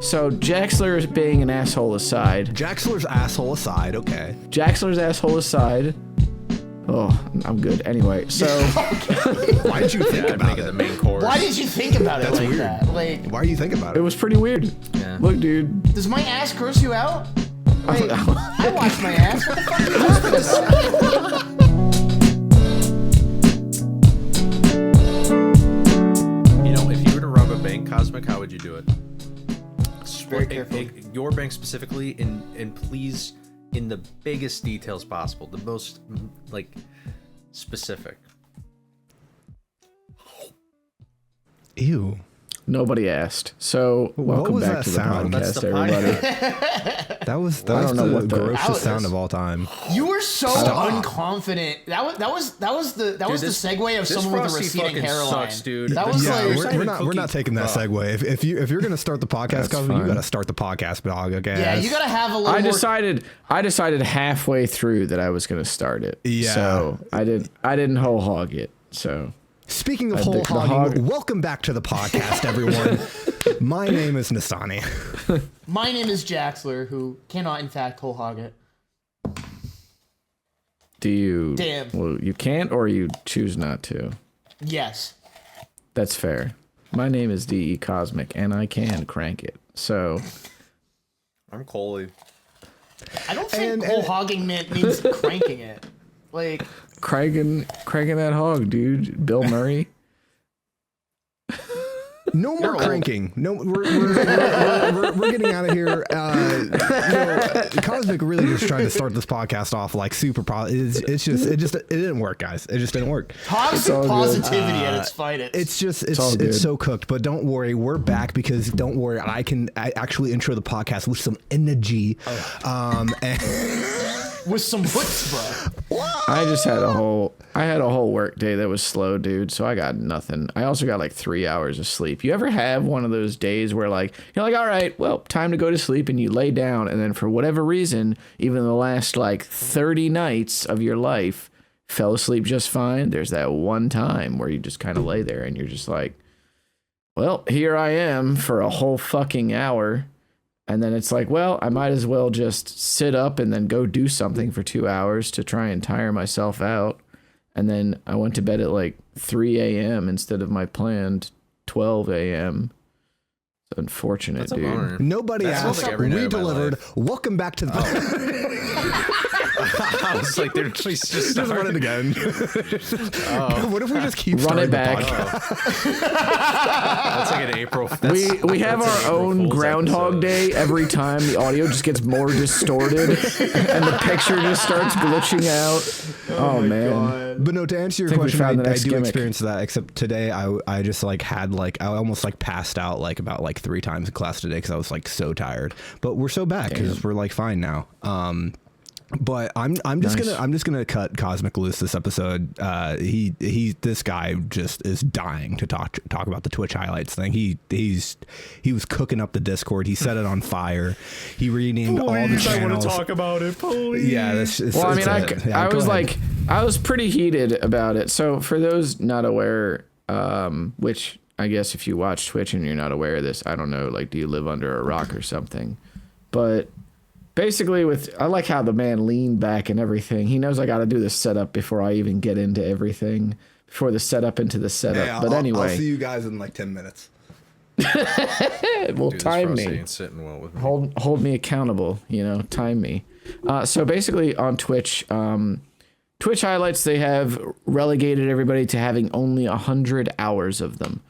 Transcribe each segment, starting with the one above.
So Jaxler being an asshole aside. Jaxler's asshole aside, okay. Jaxler's asshole aside. Oh, I'm good. Anyway, so why did you think about it? The main course. Why did you think about it That's like weird. that? Like, why do you think about it? It was pretty weird. Yeah. Look, dude. does my ass gross you out? Wait, I wash my ass. What the fuck are you talking about? You know, if you were to rob a bank, Cosmic, how would you do it? Very careful. Your bank specifically, and please, in the biggest details possible, the most like specific. Ew. Nobody asked. So welcome was back that to the sound? podcast, That's the everybody. That was I don't know the what the- grossest sound of all time. You were so Stop. unconfident. That was the segue of this someone with a Frosty receding fucking hairline. sucks, dude. That was Yeah, like, we're not taking that segue. If you're gonna start the podcast, That's Cosmo, you fine. gotta start the podcast, dog. Okay. yeah, you gotta have a little I more. decided halfway through that I was going to start it. Yeah. So I didn't whole hog it. So Speaking of I whole think the hogging, hog- welcome back to the podcast, everyone. My name is Nestani. My name is Jaxler, who cannot in fact whole hog it. do you? Damn. Well, you can't, or you choose not to. Yes. That's fair. My name is DECosmic, and I can crank it. So I'm Coley. I don't think And- whole hogging means cranking it. Like, cranking that hog, dude. Bill Murray. No more old. cranking. No, we're getting out of here. Cosmic really just tried to start this podcast off like super. It didn't work, guys. It just didn't work. toxic all good. positivity at its finest. It's all good. so cooked. But don't worry, we're back because don't worry, I actually intro the podcast with some energy. And with some chutzpah. I just had a whole work day that was slow, dude. So I got nothing. I also got like 3 hours of sleep. You ever have one of those days where like you're like, all right, well, time to go to sleep, and you lay down, and then for whatever reason, even the last like 30 nights of your life, fell asleep just fine. There's that one time where you just kind of lay there and you're just like, well, here I am for a whole fucking hour. And then it's like, well, I might as well just sit up and then go do something for 2 hours to try and tire myself out. And then I went to bed at like 3 a.m. instead of my planned 12 a.m. It's unfortunate, That's a dude. bummer. nobody That sounds asked. like every night We of my delivered. life. Welcome back to the. I was like, they're just Just run it again. What if we just keep Run starting it back. the podcast? That's like an April. We have that's an our April own Fool's Groundhog episode. Day every time. The audio just gets more distorted and the picture just starts glitching out. Oh man. But no, to answer your Think we question, found the I next do gimmick. experience that. Except today, I just like had like I almost like passed out like about like 3 times in class today because I was like so tired. But we're so back because we're like fine now. But I'm just Nice. gonna cut Cosmic loose this episode. This guy just is dying to talk about the Twitch highlights thing. He was cooking up the Discord. He set it on fire. He renamed all the channels. about it, please. Yeah, Well, I mean, I was like, I was pretty heated about it. So for those not aware, which I guess if you watch Twitch and you're not aware of this, I don't know, like, do you live under a rock or something? But basically I like how the man leaned back and everything. He knows I got to do the setup before I even get into everything, before the setup into the setup. Hey, but anyway, I'll see you guys in like 10 minutes. well, Dude, time this Frosty me. ain't sitting well with me. Hold me accountable, time me. So basically on Twitch highlights, they have relegated everybody to having only 100 hours of them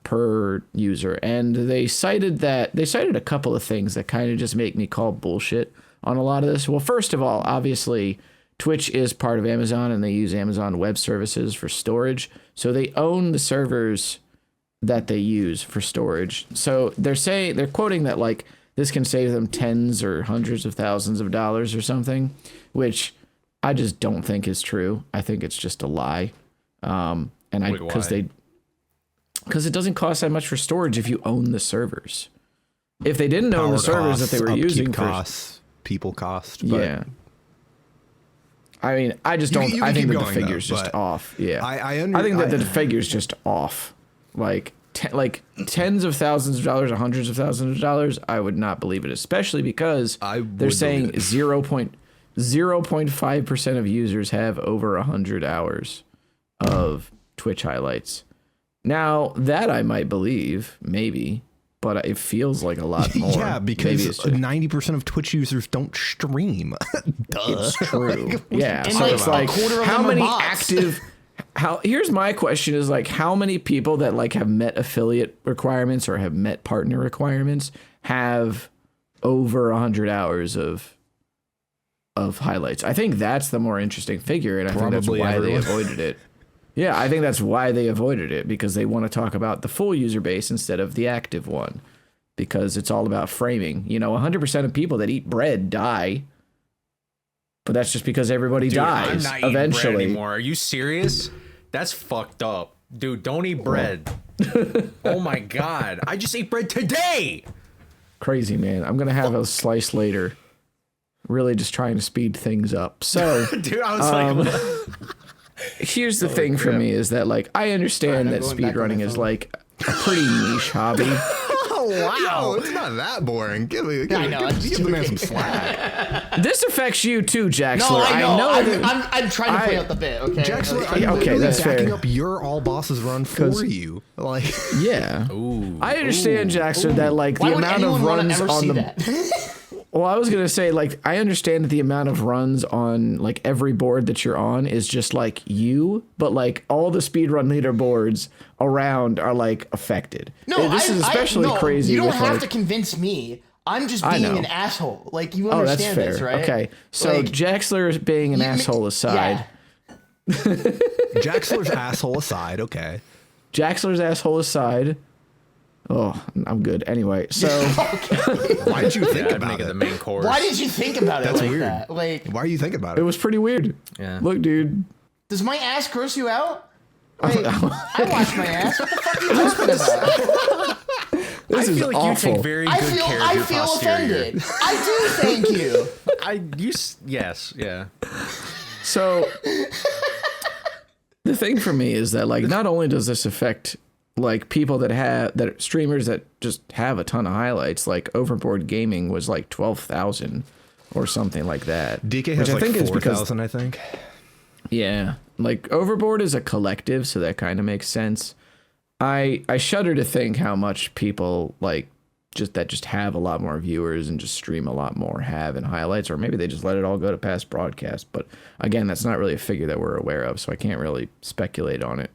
per user, and they cited a couple of things that kind of just make me call bullshit on a lot of this. Well, first of all, obviously Twitch is part of Amazon and they use Amazon Web Services for storage, so they own the servers that they use for storage. So they're quoting that like this can save them tens or hundreds of thousands of dollars or something, which I just don't think is true. I think it's just a lie. Because it doesn't cost that much for storage if you own the servers. If they didn't own the servers that they were using costs, people cost. But yeah. I mean, I just don't. You I can think keep that the going, figure's though, just but off. Yeah, I think that the figure's just off. Like like tens of thousands of dollars or hundreds of thousands of dollars, I would not believe it, especially because they're saying 0.5% of users have over 100 hours of Twitch highlights. Now, that I might believe, maybe, but it feels like a lot more. Yeah, because 90% of Twitch users don't stream. Duh. It's true. Yeah, And so like it's like, a quarter of how them are many bots. active... Here's my question is like, how many people that like have met affiliate requirements or have met partner requirements have over 100 hours of highlights? I think that's the more interesting figure, and I think that's why they avoided it. Yeah, I think that's why they avoided it, because they want to talk about the full user base instead of the active one, because it's all about framing. 100% of people that eat bread die, but that's just because everybody dies I'm not eventually. eating bread anymore. Are you serious? That's fucked up. Dude, don't eat bread. Oh my God. I just ate bread today. Crazy, man. I'm going to have a slice later. Really just trying to speed things up. So, dude, I was like... here's the thing for me is that, like, I understand that speedrunning is, like, a pretty niche hobby. Oh, wow. It's not that boring. Give the man some slack. This affects you too, Jaxler. No, I know. that I'm trying to play out the bit, okay? Jaxler, Like, I'm okay, literally that's backing fair. up your all bosses run for you. Like, yeah. I understand, Jaxler, that, like, why the would amount anyone of want to runs ever on see the... that? Well, I was going to say, like, I understand that the amount of runs on, like, every board that you're on is just, like, you, but, like, all the speedrun leaderboards around are, like, affected. No, this is especially crazy. You don't with, have like, to convince me. I'm just being an asshole. Like, you Oh, that's understand fair. this, right? Okay, so Like, Jaxler being an asshole aside, Jaxler's asshole aside, okay. Jaxler's asshole aside. Oh, I'm good. Anyway, so Why did you think about Make it it? the main course. why did you think about it That's like weird. that? Like, Why are you thinking about it it? was pretty weird. Yeah. Look, dude. does my ass gross you out? Like, I wash my ass. What the fuck are you talking about? This I is feel like awful. you take very good care of your feel posterior. offended. I do, thank you. Yes, yeah. So the thing for me is that, like, not only does this affect, like, people that streamers that just have a ton of highlights, like Overboard Gaming was like 12,000 or something like that. DK has which like is because 4,000, I think. Yeah, like Overboard is a collective, so that kind of makes sense. I shudder to think how much people like just have a lot more viewers and just stream a lot more have in highlights, or maybe they just let it all go to past broadcast. But again, that's not really a figure that we're aware of, so I can't really speculate on it.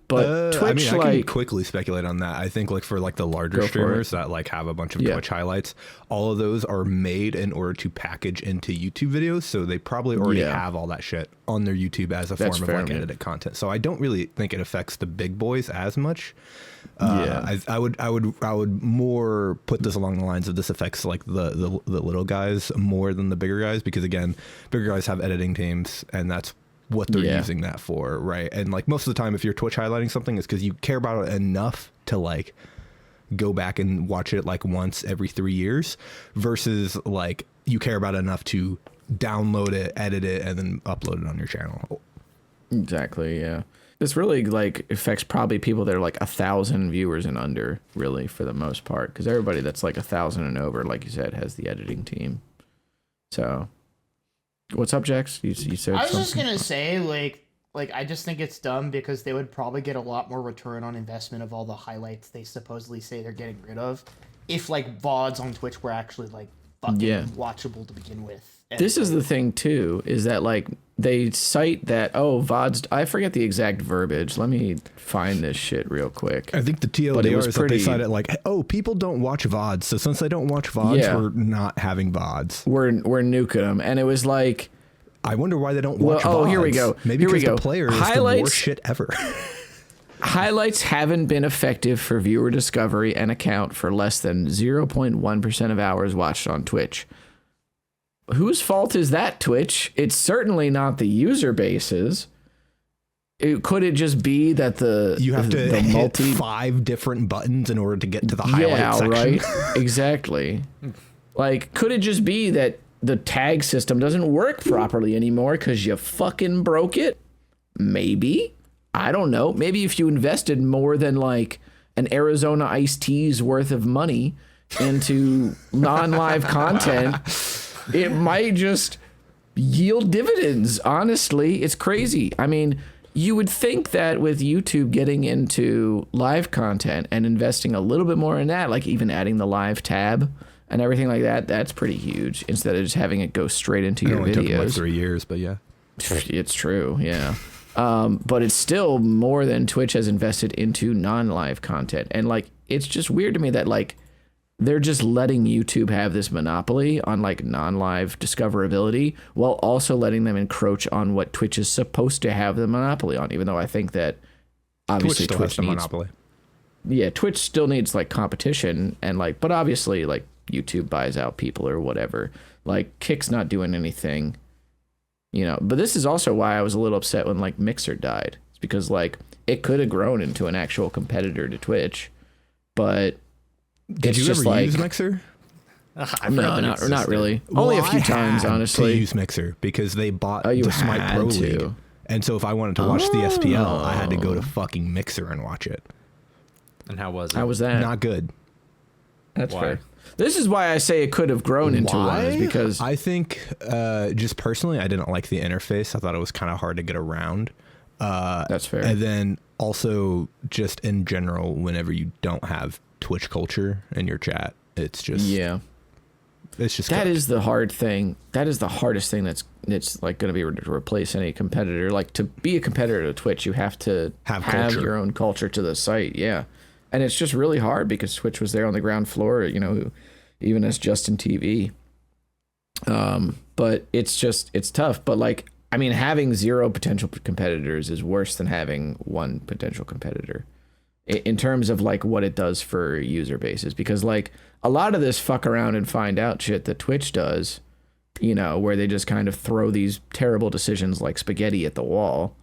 But Twitch, I mean, I can like, quickly speculate on that. I think like for like the larger Go for streamers that like have a bunch of Twitch highlights, all of those are made in order to package into YouTube videos. So they probably already have all that shit on their YouTube as a That's form of fair, like man. edited content. So I don't really think it affects the big boys as much. I would more put this along the lines of this affects like the little guys more than the bigger guys, because again, bigger guys have editing teams and that's what they're using that for, right? And like most of the time, if you're Twitch highlighting something, it's because you care about it enough to like go back and watch it like once every 3 years, versus like you care about it enough to download it, edit it, and then upload it on your channel. exactly, yeah. This really like affects probably people that are like 1,000 viewers and under, really, for the most part, because everybody that's like 1,000 and over, like you said, has the editing team. So, what's up, Jax? You said I was something? just gonna say, like I just think it's dumb because they would probably get a lot more return on investment of all the highlights they supposedly say they're getting rid of, if like VODs on Twitch were actually like fucking watchable to begin with. And This is the thing too, is that like they cite that, oh, VODs, I forget the exact verbiage. Let me find this shit real quick. I think the But it TLDR was is that they pretty- cite it like, oh, people don't watch VODs, so since they don't watch VODs, Yeah. we're not having VODs. We're nuking them, and it was like, I wonder why they don't watch VODs. oh, here we go. Maybe Here we because go. the player is the Highlights- worst shit ever. highlights haven't been effective for viewer discovery and account for less than 0.1% of hours watched on Twitch. Whose fault is that, Twitch? It's certainly not the user base's. Could it just be that You have to the hit 5 different buttons in order to get to the highlight section. right? Exactly. Like, could it just be that the tag system doesn't work properly anymore because you fucking broke it? Maybe. I don't know. Maybe if you invested more than like an Arizona iced tea's worth of money into non-live content, it might just yield dividends. Honestly, it's crazy. I mean, you would think that with YouTube getting into live content and investing a little bit more in that, like even adding the live tab and everything like that, that's pretty huge, instead of just having it go straight into your only videos. took them like 3 years, but yeah. It's true, yeah. But it's still more than Twitch has invested into non-live content. And like, it's just weird to me that like, they're just letting YouTube have this monopoly on like non-live discoverability while also letting them encroach on what Twitch is supposed to have the monopoly on, even though I think that obviously Twitch still has the needs, monopoly. yeah, Twitch still needs like competition, and like, but obviously like YouTube buys out people or whatever. Like Kick's not doing anything, you know. But this is also why I was a little upset when like Mixer died. It's because like it could have grown into an actual competitor to Twitch, but Did you ever use Mixer? No, not really. Only a few times, honestly. To use Mixer because they bought you the Smite had Pro to. League, and so if I wanted to watch the SPL, I had to go to fucking Mixer and watch it. And how was it? How was that? Not good. That's Why? fair. This is why I say it could have grown into one, is because I think just personally, I didn't like the interface. I thought it was kind of hard to get around. that's fair. And then also just in general, whenever you don't have Twitch culture in your chat, it's just it's just that is the hard thing. That is the hardest thing that's like going to be to replace any competitor. Like to be a competitor to Twitch, you have to have your own culture to the site. Yeah. And it's just really hard because Twitch was there on the ground floor, you know, even as Justin TV. But it's tough. But like, I mean, having zero potential competitors is worse than having one potential competitor in terms of like what it does for user bases. Because like a lot of this fuck around and find out shit that Twitch does, you know, where they just kind of throw these terrible decisions like spaghetti at the wall.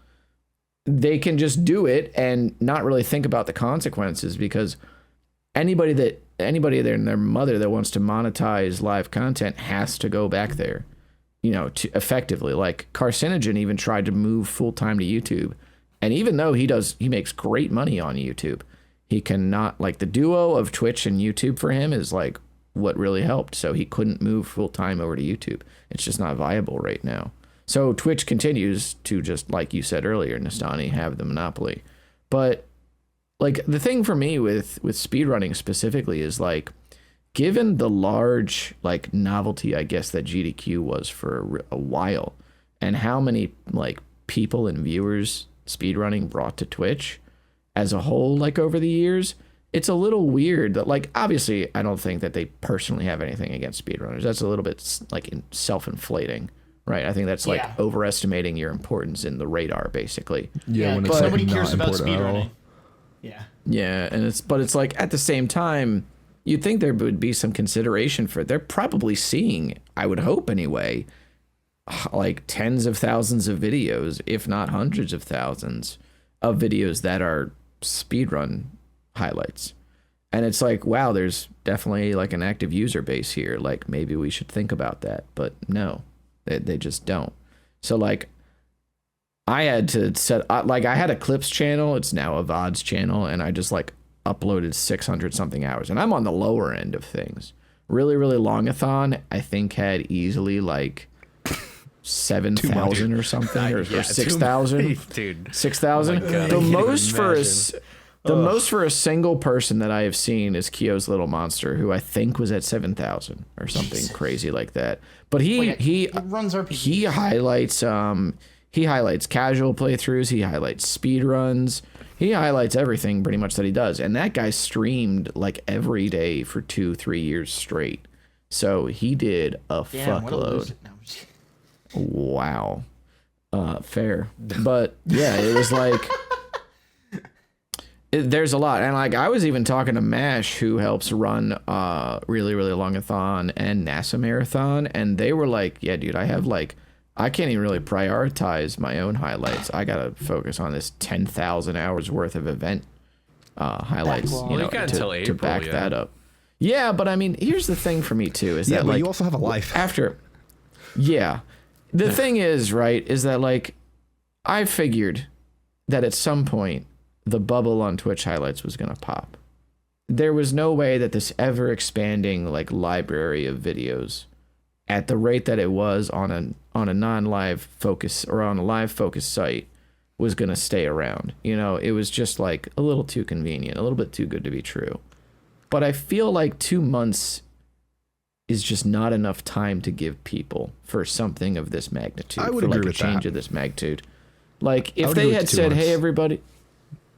They can just do it and not really think about the consequences, because anybody and their mother that wants to monetize live content has to go back there, you know, to effectively. Like Carcinogen even tried to move full time to YouTube. And even though he makes great money on YouTube, he cannot, like the duo of Twitch and YouTube for him is like what really helped. So he couldn't move full time over to YouTube. It's just not viable right now. So Twitch continues to, just like you said earlier, Nestani, have the monopoly. But like the thing for me with speedrunning specifically is like, given the large like novelty, I guess, that GDQ was for a while, and how many like people and viewers speedrunning brought to Twitch as a whole, like over the years, it's a little weird that like, obviously I don't think that they personally have anything against speedrunners. That's a little bit like self-inflating. Right, I think that's like overestimating your importance in the radar, basically. Yeah, when but it's nobody like cares not about important at all. speedrunning. Yeah. Yeah, and it's like at the same time, you'd think there would be some consideration for it. They're probably seeing, I would hope anyway, like tens of thousands of videos, if not hundreds of thousands of videos that are speedrun highlights. And it's like, wow, there's definitely like an active user base here. Like maybe we should think about that, but no. They just don't. So like I had to set like I had a clips channel. It's now a VODs channel. And I just like uploaded 600 something hours. And I'm on the lower end of things. Really, really longathon, I think had easily like 7,000 or something or 6,000. Dude. 6,000. Oh The most for a single person that I have seen is Kyo's Little Monster, who I think was at 7,000 or something crazy like that. But he runs RPG. He highlights casual playthroughs. He highlights speed runs. He highlights everything pretty much that he does. And that guy streamed like every day for 2-3 years straight. So he did a fuckload. Wow. Fair. But yeah, it was like there's a lot. And like I was even talking to Mash, who helps run really, really longathon and NASA marathon, and they were like, yeah, dude, I can't even really prioritize my own highlights. I gotta focus on this 10,000 hours worth of event highlights, you know, to back that up. Yeah, but I mean, here's the thing for me too, is that but like you also have a life the thing is, right, is that like I figured that at some point the bubble on Twitch highlights was gonna pop, there was no way that this ever expanding like library of videos at the rate that it was on a non-live focus or on a live focus site was going to stay around. You know, it was just like a little too convenient, a little bit too good to be true. But I feel like 2 months is just not enough time to give people for something of this magnitude. I would for agree like with a change that. of this magnitude. Like I if would they agree had with 2 said, months. "Hey everybody,"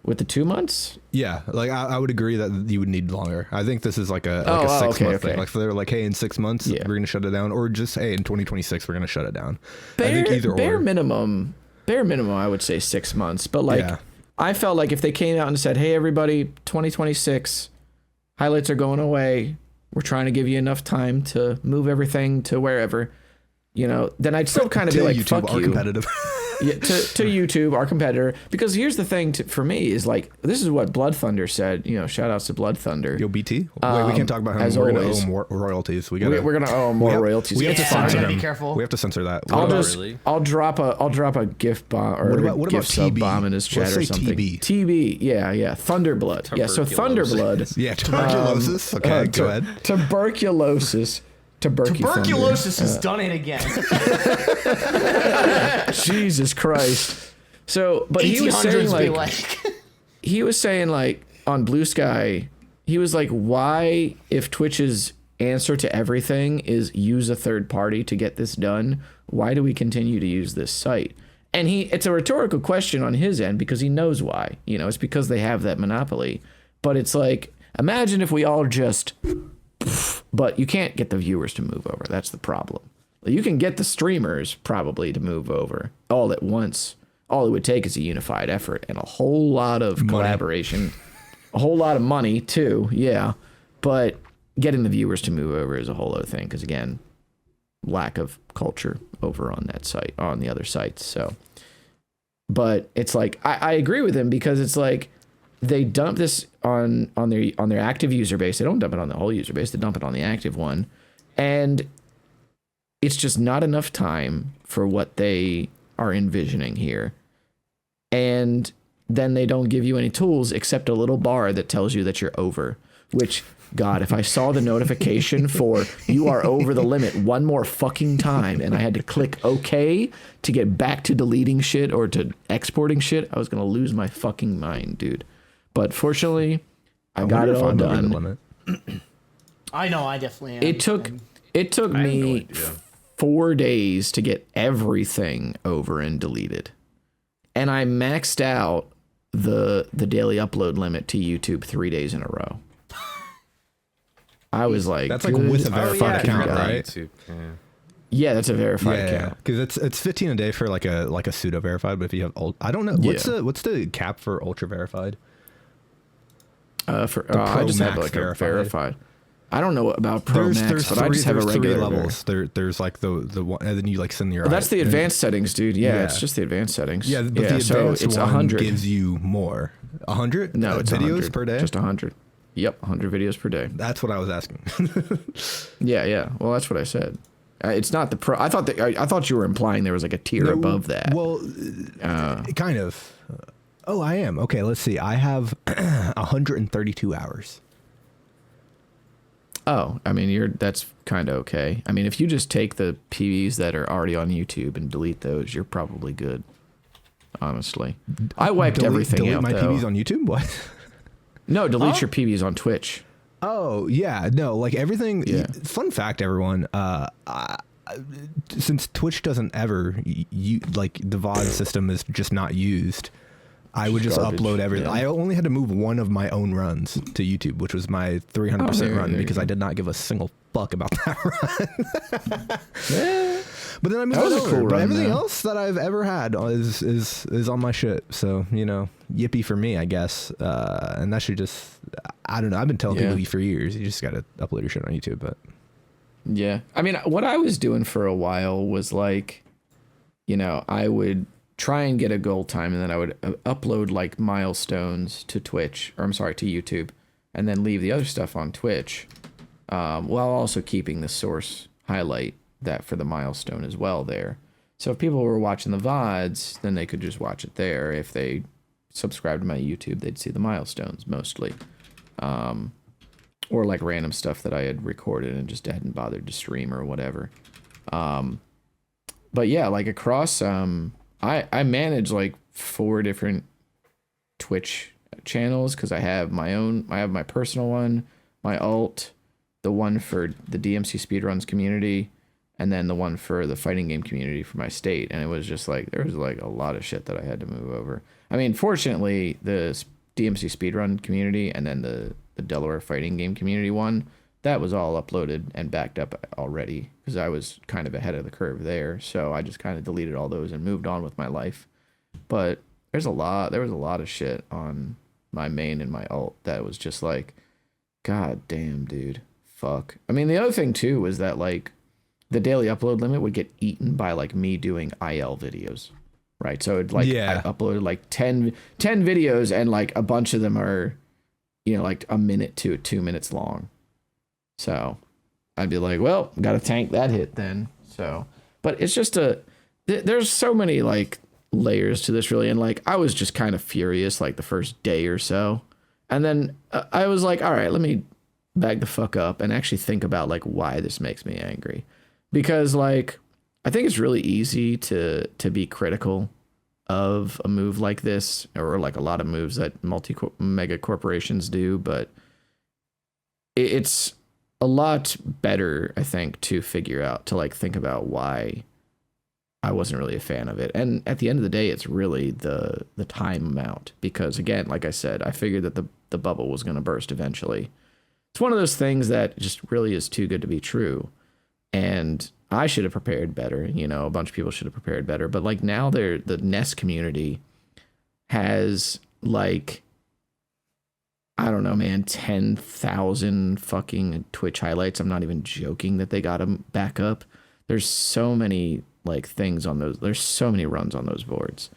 with the 2 months. Yeah, like I would agree that you would need longer. I think this is like a 6 month thing. Like if they were like, hey, in 6 months we're gonna shut it down, or just hey, in 2026 we're gonna shut it down. I think either bare or. minimum, I would say 6 months. But like, Yeah. I felt like if they came out and said, "Hey everybody, 2026 highlights are going away. We're trying to give you enough time to move everything to wherever," you know, then I'd still kind of be like, YouTube, "Fuck our you." competitive. Yeah, to YouTube, our competitor. Because here's the thing for me is like, this is what Blood Thunder said. You know, shout outs to Blood Thunder. Yo, BT. Wait, we can't talk about him. as We're always. gonna owe him royalties. We're We're gonna owe more royalties. We have to It's censor fine. him. Be careful. We have to censor that. I'll drop a gift bomb or What a about gift sub TB? bomb in his chat Let's or say something. TB. TB, yeah, Thunderblood. Yeah, so Thunderblood. Yeah, tuberculosis. Okay, go ahead. Tuberculosis. Tuberculosis has done it again. Jesus Christ. So, but he was 1800s saying be like he was saying like on Blue Sky, he was like, why, if Twitch's answer to everything is use a third party to get this done, why do we continue to use this site? And it's a rhetorical question on his end because he knows why. You know, it's because they have that monopoly. But it's like, imagine if we all just, but you can't get the viewers to move over. That's the problem. You can get the streamers probably to move over all at once. All it would take is a unified effort and a whole lot of collaboration, a whole lot of money too. Yeah. But getting the viewers to move over is a whole other thing. Because again, lack of culture over on that site, on the other sites. So, but it's like, I agree with him because it's like they dump this on their active user base. They don't dump it on the whole user base. They dump it on the active one. And it's just not enough time for what they are envisioning here. And then they don't give you any tools except a little bar that tells you that you're over, which, God, if I saw the notification for you are over the limit one more fucking time and I had to click OK to get back to deleting shit or to exporting shit, I was going to lose my fucking mind, dude. But fortunately, I got it all done. I know, I definitely am. It took me 4 days to get everything over and deleted. And I maxed out the daily upload limit to YouTube 3 days in a row. I was like, that's like with a verified account, right? YouTube. Yeah, that's a verified account. Because it's 15 a day for like a pseudo verified. But if you have I don't know what's the cap for ultra verified. I just have like a verified. I don't know about Pro Max, but I just have a regular levels. There's like the one, and then you like send your. Well, that's the advanced settings, dude. Yeah, it's just the advanced settings. Yeah, but the advanced so it's 100 gives you more. 100? No, it's videos 100 per day. Just 100. Yep, 100 videos per day. That's what I was asking. Yeah. Well, that's what I said. It's not the pro. I thought you were implying there was like a tier above that. Well, kind of. Oh, I am. Okay, let's see. I have 132 hours. Oh, I mean, that's kind of okay. I mean, if you just take the PBs that are already on YouTube and delete those, you're probably good. Honestly, I wiped everything delete out. My though. PBs on YouTube? What? No, delete your PBs on Twitch. Oh yeah, no, like everything. Yeah. Fun fact, everyone. Since Twitch doesn't ever, like the VOD system is just not used. I would just upload everything. Yeah. I only had to move one of my own runs to YouTube, which was my 300% run because I did not give a single fuck about that run. Yeah. But then I moved that was over. a cool but run, everything though. else that I've ever had is on my shit. So, yippee for me, I guess. And that should just, I don't know. I've been telling people for years, you just got to upload your shit on YouTube. But yeah, I mean, what I was doing for a while was like, I would try and get a goal time, and then I would upload like milestones to Twitch, or I'm sorry, to YouTube, and then leave the other stuff on Twitch, while also keeping the source highlight that for the milestone as well there. So if people were watching the VODs, then they could just watch it there. If they subscribed to my YouTube, they'd see the milestones mostly. or like random stuff that I had recorded and just hadn't bothered to stream or whatever. But yeah, like across, I manage like 4 different Twitch channels because I have my personal one, my alt, the one for the DMC Speedruns community, and then the one for the fighting game community for my state. And it was just like, there was like a lot of shit that I had to move over. I mean, fortunately, the DMC Speedrun community and then the Delaware fighting game community one, that was all uploaded and backed up already because I was kind of ahead of the curve there. So I just kind of deleted all those and moved on with my life. But there was a lot of shit on my main and my alt that was just like, God damn, dude, fuck. I mean, the other thing too was that like the daily upload limit would get eaten by like me doing IL videos, right? So it'd like, I uploaded like 10 videos and like a bunch of them are, you know, like a minute to 2 minutes long. So I'd be like, well, gotta tank that hit then. So, but it's just there's so many like layers to this really. And like, I was just kind of furious like the first day or so. And then I was like, all right, let me back the fuck up and actually think about like why this makes me angry. Because like, I think it's really easy to be critical of a move like this, or like a lot of moves that mega corporations do, but it's a lot better, I think, to figure out, to like think about why I wasn't really a fan of it. And at the end of the day, it's really the time amount, because again, like I said, I figured that the bubble was going to burst eventually. It's one of those things that just really is too good to be true. And I should have prepared better. You know, a bunch of people should have prepared better. But like now the Nest community has like, I don't know, man, 10,000 fucking Twitch highlights. I'm not even joking that they got them back up. There's so many like things on those. There's so many runs on those boards.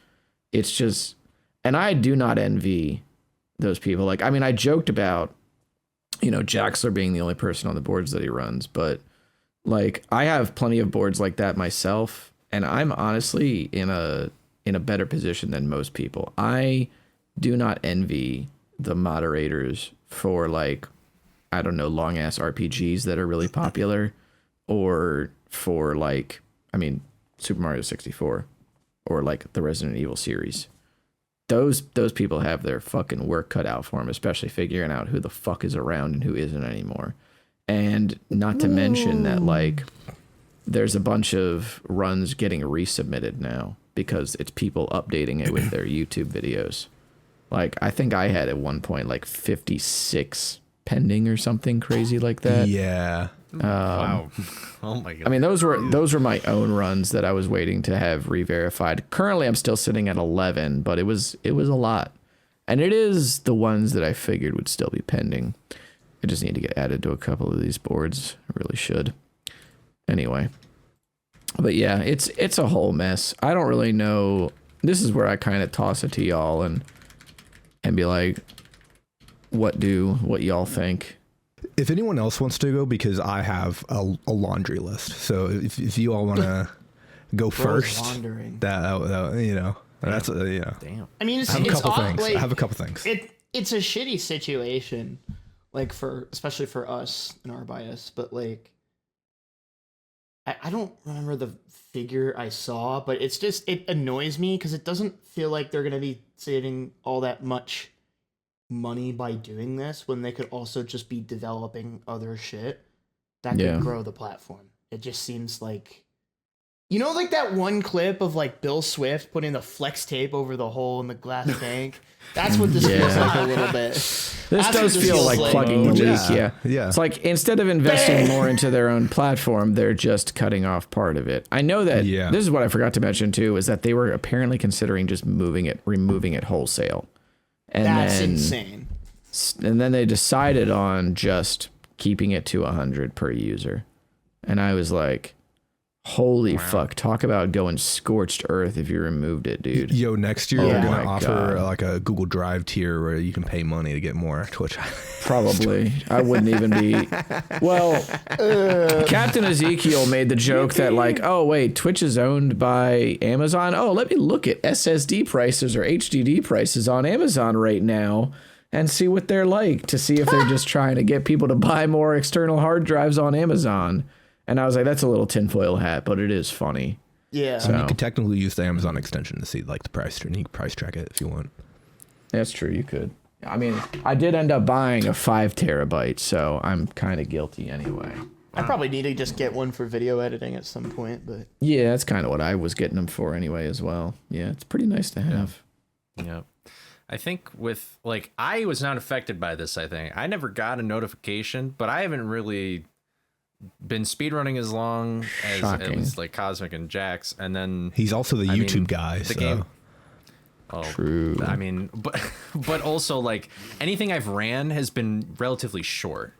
It's just, and I do not envy those people. Like, I mean, I joked about, you know, Jaxler being the only person on the boards that he runs, but like I have plenty of boards like that myself, and I'm honestly in a better position than most people. I do not envy the moderators for like, I don't know, long ass RPGs that are really popular, or for like, I mean, Super Mario 64 or like the Resident Evil series. Those people have their fucking work cut out for them, especially figuring out who the fuck is around and who isn't anymore. And not to mention that like there's a bunch of runs getting resubmitted now because it's people updating it with their YouTube videos. Like I think I had at one point like 56 pending or something crazy like that. Yeah. Wow. Oh my god. I mean, those were my own runs that I was waiting to have re-verified. Currently, I'm still sitting at 11, but it was a lot, and it is the ones that I figured would still be pending. I just need to get added to a couple of these boards. I really should. Anyway, but yeah, it's a whole mess. I don't really know. This is where I kind of toss it to y'all and be like, what y'all think? If anyone else wants to go, because I have a laundry list. So if you all want to go first, that you know, that's you know. Damn. I mean, I have a couple things. It's a shitty situation, like especially for us in our bias. But like, I don't remember the figure I saw, but it annoys me because it doesn't feel like they're gonna be saving all that much money by doing this when they could also just be developing other shit that could grow the platform. It just seems like, you know, like that one clip of like Bill Swift putting the flex tape over the hole in the glass tank. That's what this feels like a little bit. This does feel like plugging the leak. Yeah. It's like instead of investing more into their own platform, they're just cutting off part of it. I know that this is what I forgot to mention too, is that they were apparently considering just removing it wholesale. And that's insane. And then they decided on just keeping it to 100 per user. And I was like, holy fuck, talk about going scorched earth if you removed it, dude. Yo, next year they're going to offer like a Google Drive tier where you can pay money to get more Twitch. Probably. I wouldn't even be. Well, Captain Ezekiel made the joke that like, oh, wait, Twitch is owned by Amazon. Oh, let me look at SSD prices or HDD prices on Amazon right now. and see what they're like, to see if they're just trying to get people to buy more external hard drives on Amazon. And I was like, that's a little tinfoil hat, but it is funny. Yeah. So you could technically use the Amazon extension to see like the price, and you can price track it if you want. That's true. You could. I mean, I did end up buying a 5 terabyte, so I'm kind of guilty anyway. I probably need to just get one for video editing at some point, but Yeah, that's kind of what I was getting them for anyway as well. Yeah, it's pretty nice to have. Yeah. I think with like, I was not affected by this. I think I never got a notification, but I haven't really been speedrunning as long as at least like Cosmic and Jax. And then He's also the YouTube guy. The So. game. Oh, True. I mean, but also like anything I've ran has been relatively short.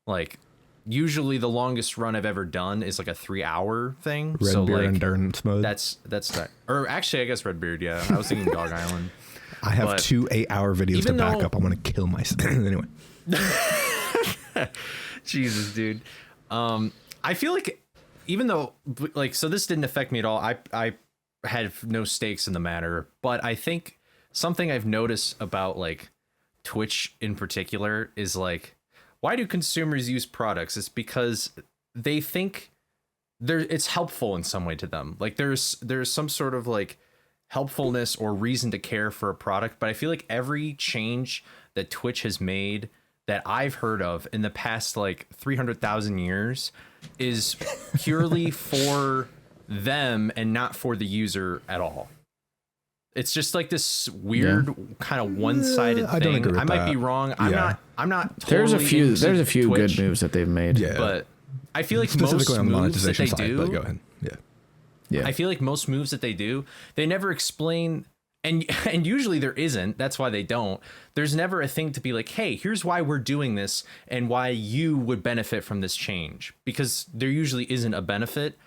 Like usually the longest run I've ever done is like a 3-hour thing. Red so Beard like endurance mode. that's not, or actually I guess Redbeard. Yeah, I was thinking Dog Island. I have but 2 8-hour videos to even back though- up. I want to kill myself. Anyway. Jesus, dude. I feel like even though like, so this didn't affect me at all. I had no stakes in the matter, but I think something I've noticed about like Twitch in particular is like, why do consumers use products? It's because they think it's helpful in some way to them. Like there's some sort of like helpfulness or reason to care for a product. But I feel like every change that Twitch has made that I've heard of in the past like 300,000 years is purely for them and not for the user at all. It's just like this weird kind of one-sided thing. I don't agree with I might that. be wrong. Yeah. I'm not totally There's a few Twitch, good moves that they've made. Yeah. but I feel like Specifically most on the moves that monetization they side, do, but go ahead. Yeah. Yeah. I feel like most moves that they do, they never explain, and usually there isn't. That's why they don't. There's never a thing to be like, hey, here's why we're doing this and why you would benefit from this change, because there usually isn't a benefit.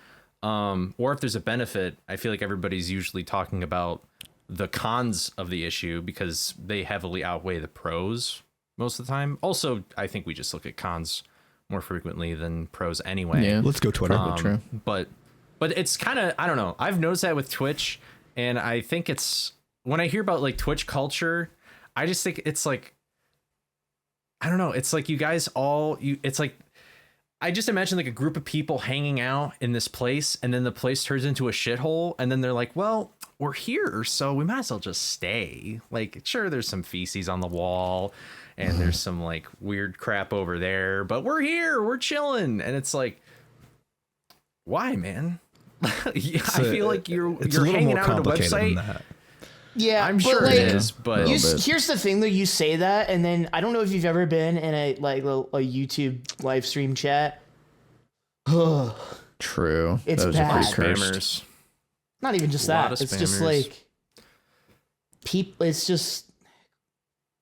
Or if there's a benefit, I feel like everybody's usually talking about the cons of the issue because they heavily outweigh the pros most of the time. Also, I think we just look at cons more frequently than pros anyway. Yeah. Let's go Twitter. True. But it's kind of, I don't know. I've noticed that with Twitch, and I think it's, when I hear about like Twitch culture, I just think it's like, I don't know. It's like you guys all, it's like, I just imagine like a group of people hanging out in this place, and then the place turns into a shithole, and then they're like, well, we're here, so we might as well just stay. Like, sure, there's some feces on the wall, and there's some like weird crap over there, but we're here, we're chilling. And it's like, why, man? I feel like you're It's a little hanging more out on a complicated than website. that. yeah, I'm but, sure like, it is, but here's the thing though. You say that, and then I don't know if you've ever been in a YouTube live stream chat. True. It's Those bad. are pretty cursed. spammers. Not even just A lot that. of It's just spammers. like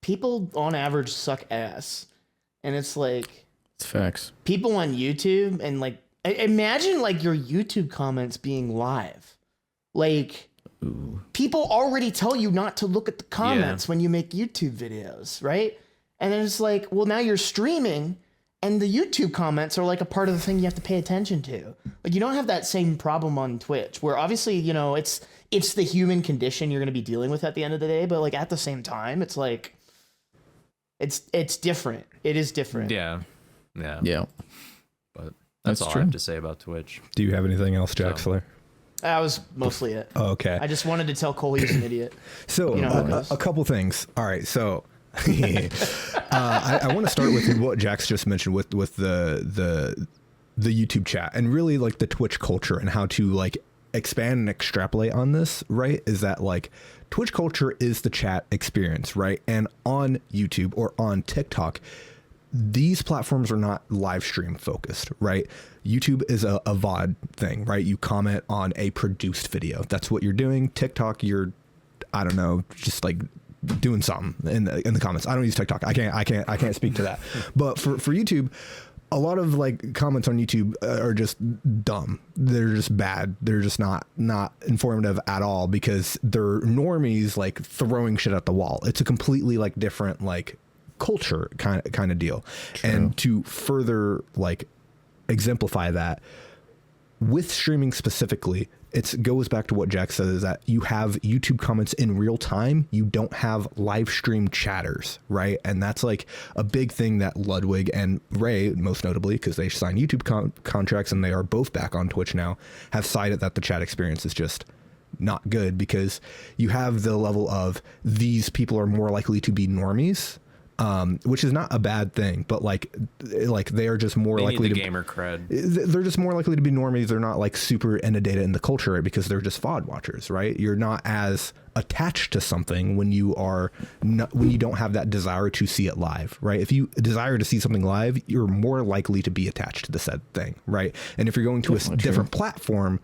people on average suck ass, and it's like It's facts. people on YouTube, and like imagine like your YouTube comments being live, like people already tell you not to look at the comments when you make YouTube videos, right? And then it's like, well, now you're streaming, and the YouTube comments are like a part of the thing you have to pay attention to. Like you don't have that same problem on Twitch, where obviously, you know, it's the human condition you're going to be dealing with at the end of the day, but like at the same time, it's like it's different. It is different. Yeah. Yeah. But That's that's all true. I have to say about Twitch. Do you have anything else, Jaxler? That was mostly it. Oh, okay. I just wanted to tell Cole he's an idiot. So You know how it goes. a couple things. All right. So I want to start with what Jax just mentioned with the YouTube chat and really like the Twitch culture and how to like expand and extrapolate on this, right? Is that like Twitch culture is the chat experience, right? And on YouTube or on TikTok, these platforms are not live stream focused, right? YouTube is a VOD thing, right? You comment on a produced video. That's what you're doing. TikTok, you're, I don't know, just like doing something in the comments. I don't use TikTok. I can't speak to that. But for YouTube, a lot of like comments on YouTube are just dumb. They're just bad. They're just not informative at all because they're normies like throwing shit at the wall. It's a completely like different like culture kind of deal. True. And to further like exemplify that with streaming specifically, it goes back to what Jack said, is that you have YouTube comments in real time. You don't have live stream chatters, right? And that's like a big thing that Ludwig and Ray, most notably, because they signed YouTube contracts and they are both back on Twitch now, have cited that the chat experience is just not good, because you have the level of these people are more likely to be normies, which is not a bad thing, but like they are just more likely to gamer cred. They're just more likely to be normies. They're not like super into data in the culture, right? Because they're just VOD watchers, right? You're not as attached to something when you don't have that desire to see it live, right? If you desire to see something live, you're more likely to be attached to the said thing, right? And if you're going to a different platform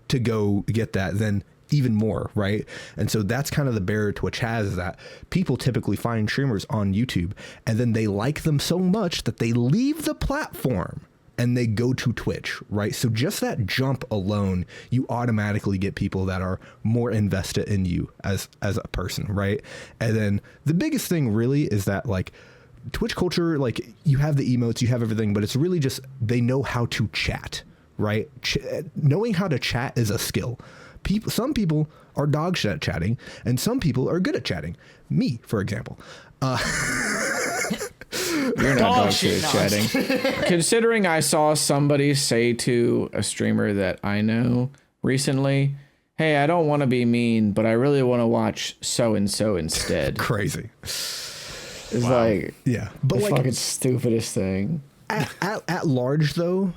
to go get that, then even more, right? And so that's kind of the barrier Twitch has, is that people typically find streamers on YouTube and then they like them so much that they leave the platform and they go to Twitch, right? So just that jump alone, you automatically get people that are more invested in you as a person, right? And then the biggest thing really is that like Twitch culture, like you have the emotes, you have everything, but it's really just they know how to chat, right? Knowing how to chat is a skill. Some people are dog shit at chatting, and some people are good at chatting. Me, for example. You're not dog shit at chatting. Considering I saw somebody say to a streamer that I know recently, "Hey, I don't want to be mean, but I really want to watch so and so instead." Crazy. It's like, yeah, but the like fucking stupidest thing. At large, though,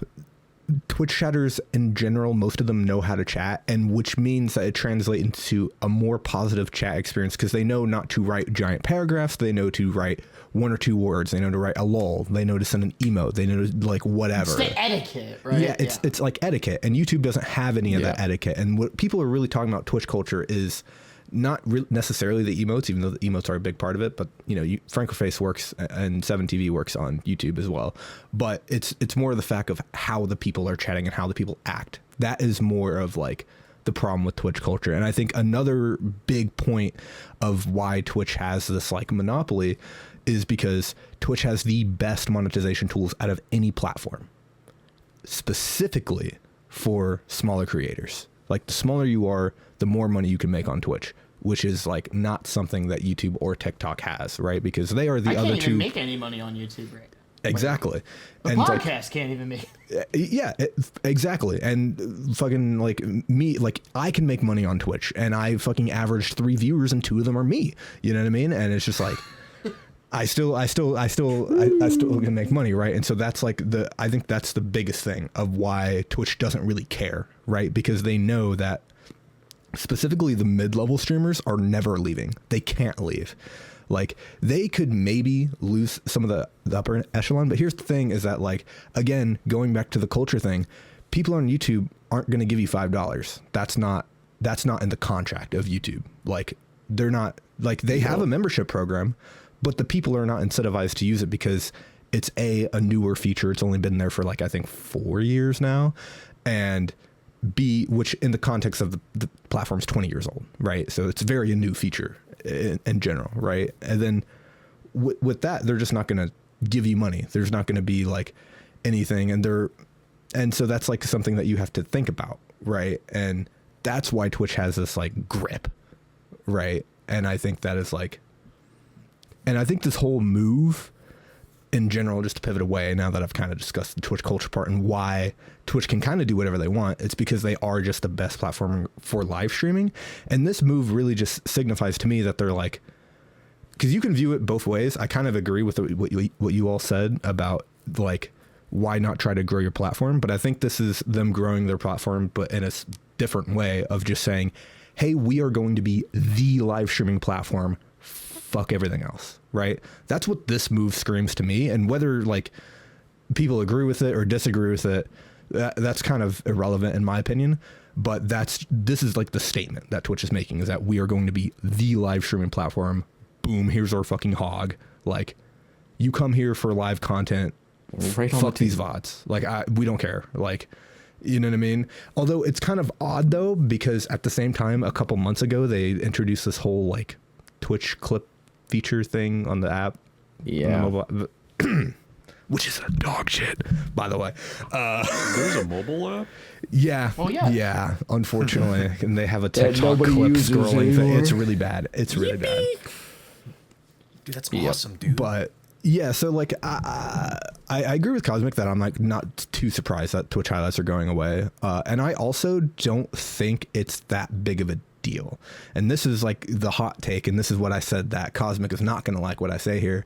Twitch chatters in general, most of them know how to chat, and which means that it translates into a more positive chat experience, because they know not to write giant paragraphs. They know to write one or two words. They know to write a lol. They know to send an emote. They know to like whatever. It's the etiquette, right? Yeah, it's like etiquette, and YouTube doesn't have any of that etiquette. And what people are really talking about Twitch culture is not necessarily the emotes, even though the emotes are a big part of it. But you know, Francoface works and 7TV works on YouTube as well. But it's more the fact of how the people are chatting and how the people act. That is more of like the problem with Twitch culture. And I think another big point of why Twitch has this like monopoly is because Twitch has the best monetization tools out of any platform, specifically for smaller creators. Like the smaller you are, the more money you can make on Twitch, which is like not something that YouTube or TikTok has, right? Because they are the other two. I can't even make any money on YouTube right now. Exactly. The and podcast can't even make. Yeah, exactly. And fucking like me, like I can make money on Twitch, and I fucking averaged 3 viewers, and 2 of them are me. You know what I mean? And it's just like. I still can make money, right? And so that's like I think that's the biggest thing of why Twitch doesn't really care, right? Because they know that specifically the mid-level streamers are never leaving. They can't leave. Like they could maybe lose some of the upper echelon, but here's the thing is that like, again, going back to the culture thing, people on YouTube aren't going to give you $5. That's not in the contract of YouTube. Like they're not like they have a membership program, but the people are not incentivized to use it because it's a newer feature. It's only been there for like, I think 4 years now. And B, which in the context of the platform's 20 years old, right? So it's very a new feature in general, right? And then with that, they're just not going to give you money. There's not going to be like anything. And so that's like something that you have to think about, right? And that's why Twitch has this like grip, right? And I think that is like, and I think this whole move in general, just to pivot away now that I've kind of discussed the Twitch culture part and why Twitch can kind of do whatever they want, it's because they are just the best platform for live streaming. And this move really just signifies to me that they're like, because you can view it both ways. I kind of agree with what you all said about like, why not try to grow your platform? But I think this is them growing their platform, but in a different way of just saying, hey, we are going to be the live streaming platform. Fuck everything else, right? That's what this move screams to me. And whether like people agree with it or disagree with it, that's kind of irrelevant in my opinion. But this is like the statement that Twitch is making, is that we are going to be the live streaming platform. Boom, here's our fucking hog. Like, you come here for live content. Right, fuck these VODs. Like, we don't care. Like, you know what I mean? Although it's kind of odd though, because at the same time, a couple months ago, they introduced this whole like Twitch clip feature thing on the app. Yeah. which is a dog shit, by the way. There's a mobile app? Yeah. Well, yeah. Yeah, unfortunately. And they have a That TikTok nobody clip uses scrolling thing. anymore. It's really bad. It's really bad. Dude, that's awesome, dude. But yeah, so like I agree with Cosmic that I'm like not too surprised that Twitch highlights are going away. And I also don't think it's that big of a deal. And this is like the hot take, and this is what I said that Cosmic is not going to like what I say here,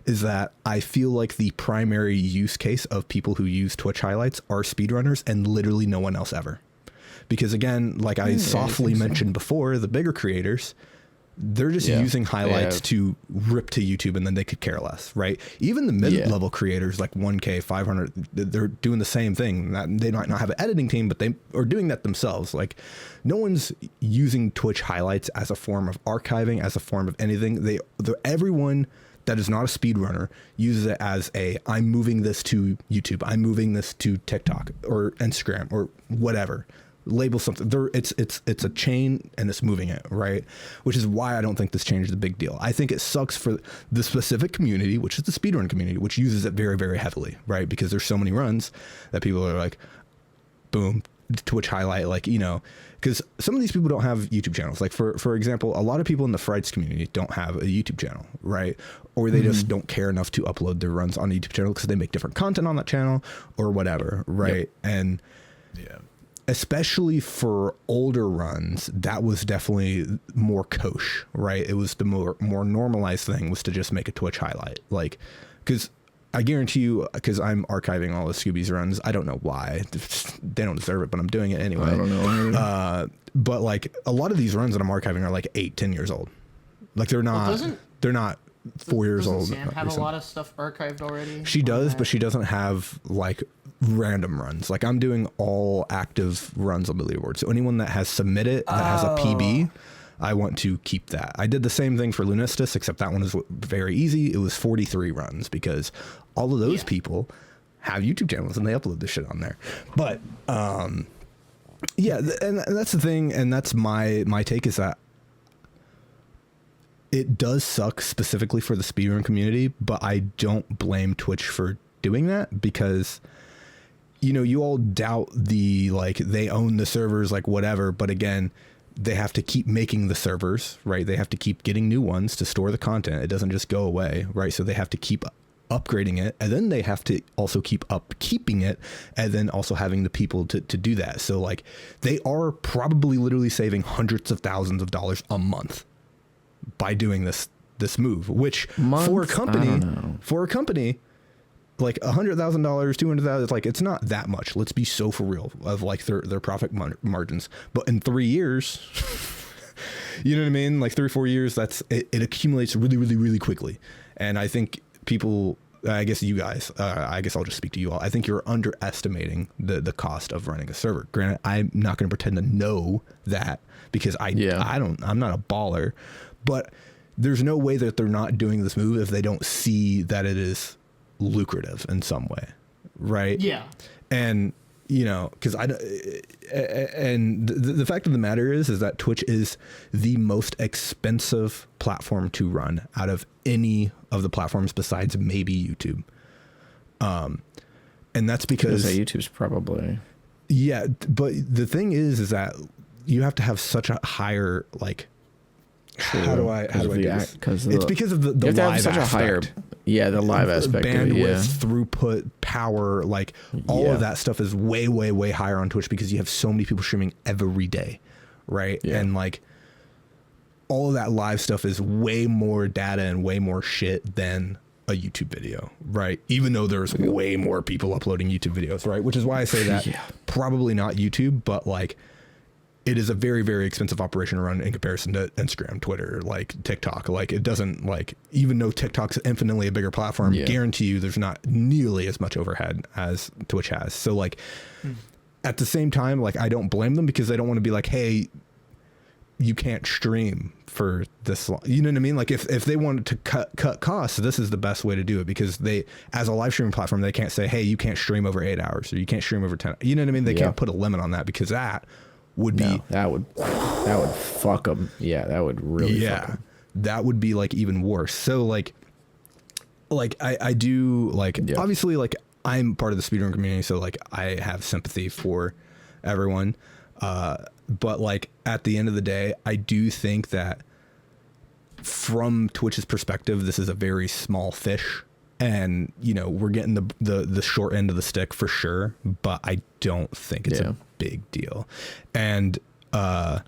is that I feel like the primary use case of people who use Twitch highlights are speedrunners and literally no one else ever. Because again, like I softly mentioned before, the bigger creators, they're just using highlights to rip to YouTube, and then they could care less, right? Even the mid-level creators like 1K, 500, they're doing the same thing. They might not have an editing team, but they are doing that themselves. Like, no one's using Twitch highlights as a form of archiving, as a form of anything. Everyone that is not a speedrunner uses it as I'm moving this to YouTube, I'm moving this to TikTok or Instagram or whatever. Label something. It's a chain, and it's moving it, right? Which is why I don't think this change is a big deal. I think it sucks for the specific community, which is the speedrun community, which uses it very, very heavily, right? Because there's so many runs that people are like, boom, Twitch highlight, like, you know, because some of these people don't have YouTube channels. Like for example, a lot of people in the Frights community don't have a YouTube channel, right? Or they just don't care enough to upload their runs on a YouTube channel because they make different content on that channel or whatever, right? Yep. And especially for older runs, that was definitely more kosher, right? It was the more normalized thing was to just make a Twitch highlight. Like, because I guarantee you, because I'm archiving all of Scooby's runs, I don't know why. They don't deserve it, but I'm doing it anyway. I don't know. But like a lot of these runs that I'm archiving are like 8-10 years old. Like they're not 4 years old. Doesn't Sam have a lot of stuff archived already? She does, but she doesn't have like random runs. Like I'm doing all active runs on the leaderboard. So anyone that has submitted that has a PB, I want to keep that. I did the same thing for Lunistis, except that one is very easy. It was 43 runs because all of those people have YouTube channels and they upload this shit on there. But and that's the thing, and that's my take is that it does suck specifically for the speedrun community, but I don't blame Twitch for doing that because, you know, you all doubt they own the servers, like whatever. But again, they have to keep making the servers, right? They have to keep getting new ones to store the content. It doesn't just go away, right? So they have to keep upgrading it, and then they have to also keep upkeeping it, and then also having the people to do that. So like they are probably literally saving hundreds of thousands of dollars a month by doing this move, which for a company like $100,000, $200,000, like it's not that much. Let's be so for real of like their profit margins. But in 3 years, you know what I mean? Like 3 or 4 years, it accumulates really, really, really quickly. And I think people, I guess you guys, I guess I'll just speak to you all. I think you're underestimating the cost of running a server. Granted, I'm not going to pretend to know that because I'm not a baller. But there's no way that they're not doing this move if they don't see that it is lucrative in some way, right? Yeah. And, you know, because the fact of the matter is that Twitch is the most expensive platform to run out of any of the platforms besides maybe YouTube. And that's because YouTube's probably. Yeah. But the thing is that you have to have such a higher, like, how do I do this? It's because of the live aspect. The live aspect bandwidth, throughput, power, like all of that stuff is way, way, way higher on Twitch because you have so many people streaming every day, right? Yeah. And like all of that live stuff is way more data and way more shit than a YouTube video, right? Even though there's way more people uploading YouTube videos, right? Which is why I say that probably not YouTube, but like it is a very, very expensive operation to run in comparison to Instagram, Twitter, like TikTok. Like it doesn't, like, even though TikTok's infinitely a bigger platform, guarantee you there's not nearly as much overhead as Twitch has. So like at the same time, like I don't blame them because they don't want to be like, hey, you can't stream for this long. You know what I mean? Like if they wanted to cut costs, this is the best way to do it because they, as a live streaming platform, they can't say, hey, you can't stream over 8 hours or you can't stream over 10. You know what I mean? They can't put a limit on that because that would be that would fuck them. Yeah, that would really fuck them. That would be like even worse. So like like I do like Yeah. obviously like I'm part of the speedrun community, so like I have sympathy for everyone. But like at the end of the day, I do think that from Twitch's perspective, this is a very small fish, and you know we're getting the short end of the stick for sure. But I don't think it's a big deal, and I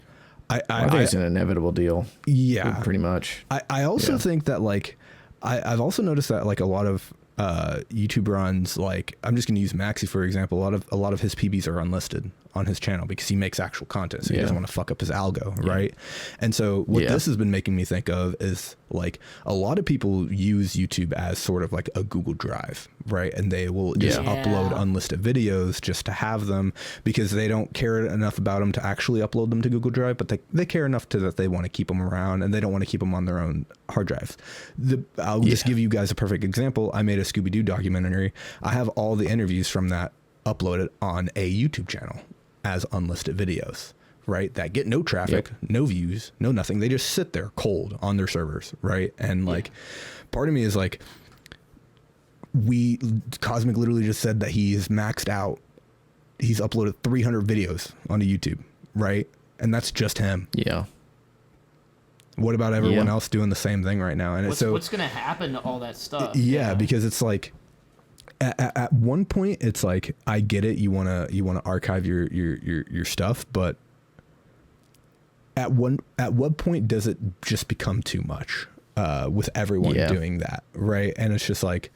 think it's an inevitable deal. Yeah, pretty much. I also think that like I've also noticed that like a lot of YouTube runs, like I'm just going to use Maxi for example. A lot of his PBs are unlisted on his channel because he makes actual content, so he doesn't want to fuck up his algo, right? And so what this has been making me think of is like a lot of people use YouTube as sort of like a Google Drive, right? And they will just upload unlisted videos just to have them because they don't care enough about them to actually upload them to Google Drive, but they care enough to that they want to keep them around and they don't want to keep them on their own hard drives. I'll just give you guys a perfect example. I made a Scooby-Doo documentary. I have all the interviews from that uploaded on a YouTube channel as unlisted videos, right? That get no traffic, no views, no nothing. They just sit there cold on their servers, right? And like, part of me is like, Cosmic literally just said that he is maxed out. He's uploaded 300 videos onto YouTube, right? And that's just him. Yeah. What about everyone else doing the same thing right now? And what's going to happen to all that stuff? Yeah, because it's like, at one point it's like I get it, you want to archive your stuff, but at what point does it just become too much with everyone doing that, right? And it's just like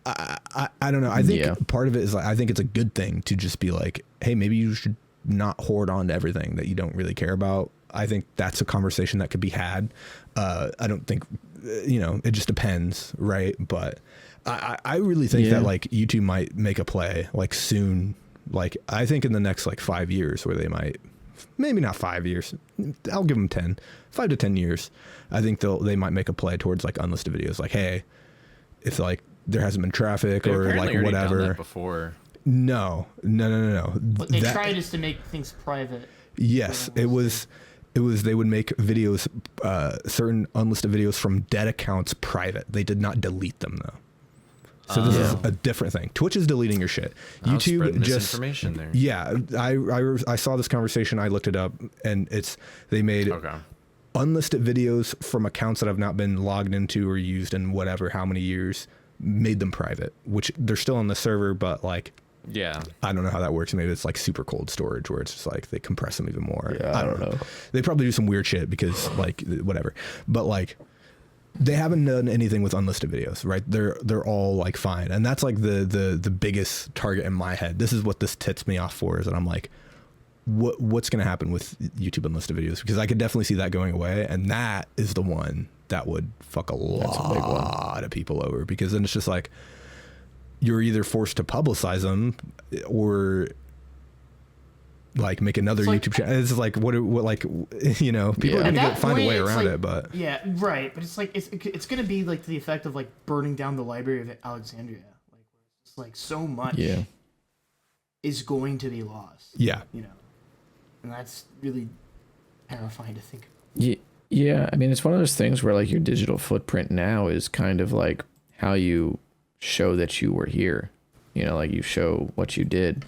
I don't know. I think part of it is like I think it's a good thing to just be like, hey, maybe you should not hoard on to everything that you don't really care about. I think that's a conversation that could be had. I don't think it just depends, right? But I really think that like YouTube might make a play like soon. Like I think in the next like 5 years where they might, maybe not 5 years. I'll give them 5 to 10 years. I think they might make a play towards like unlisted videos. Like, hey, if like there hasn't been traffic or like whatever. Done that before. No. What they tried is to make things private. Yes, it was they would make videos, certain unlisted videos from dead accounts private. They did not delete them though. So this is a different thing. Twitch is deleting your shit. YouTube just information there. Yeah, I saw this conversation. I looked it up, and they made unlisted videos from accounts that have not been logged into or used in whatever how many years. Made them private, which they're still on the server, but like. Yeah, I don't know how that works. Maybe it's like super cold storage where it's just like they compress them even more. Yeah, I don't know. They probably do some weird shit because like whatever. But like they haven't done anything with unlisted videos, right? They're all like fine. And that's like the biggest target in my head. This is what this tits me off for is that I'm like, what's going to happen with YouTube unlisted videos? Because I could definitely see that going away. And that is the one that would fuck a lot of people over because then it's just like, you're either forced to publicize them or like make another YouTube channel. It's like what like people are gonna find a way around it, but right. But it's like it's gonna be like to the effect of like burning down the Library of Alexandria, like where it's just like so much is going to be lost. Yeah, and that's really terrifying to think about. Yeah, I mean it's one of those things where like your digital footprint now is kind of like how you show that you were here, like you show what you did.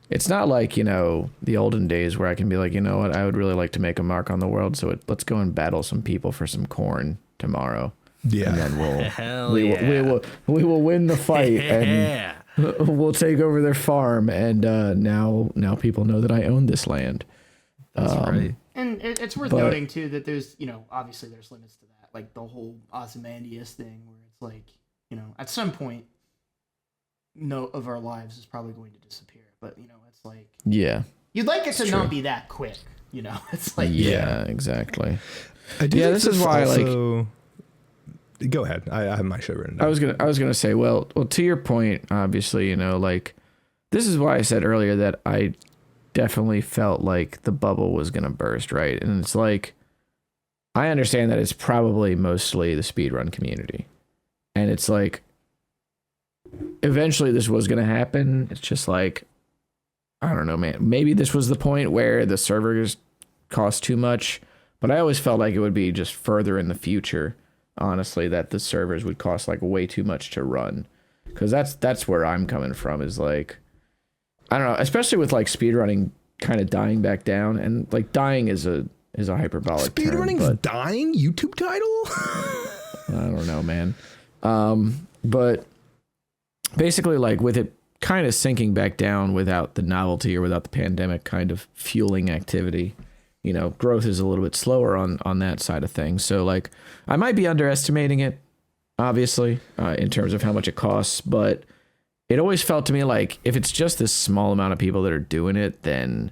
It's not like the olden days where I can be like, what, I would really like to make a mark on the world, so let's go and battle some people for some corn tomorrow. And then we will win the fight and we'll take over their farm, and now people know that I own this land. That's right. And it's worth noting too that there's obviously there's limits to that, like the whole Ozymandias thing where it's like at some point, no of our lives is probably going to disappear. But it's like you'd like it to not be that quick. It's like exactly. This is why also, like. Go ahead. I have my show written down. I was gonna say, well, to your point, obviously, like this is why I said earlier that I definitely felt like the bubble was gonna burst, right? And it's like I understand that it's probably mostly the speedrun community. And it's like, eventually this was going to happen. It's just like, I don't know, man. Maybe this was the point where the servers cost too much. But I always felt like it would be just further in the future honestly, that the servers would cost like way too much to run. Because that's where I'm coming from, is like, I don't know, especially with like speedrunning kind of dying back down, and like dying is a hyperbolic term. Speedrunning's dying? YouTube title? I don't know, man. But basically, like, with it kind of sinking back down without the novelty or without the pandemic kind of fueling activity, you know, growth is a little bit slower on that side of things. So like, I might be underestimating it, obviously, in terms of how much it costs, but it always felt to me like if it's just this small amount of people that are doing it, then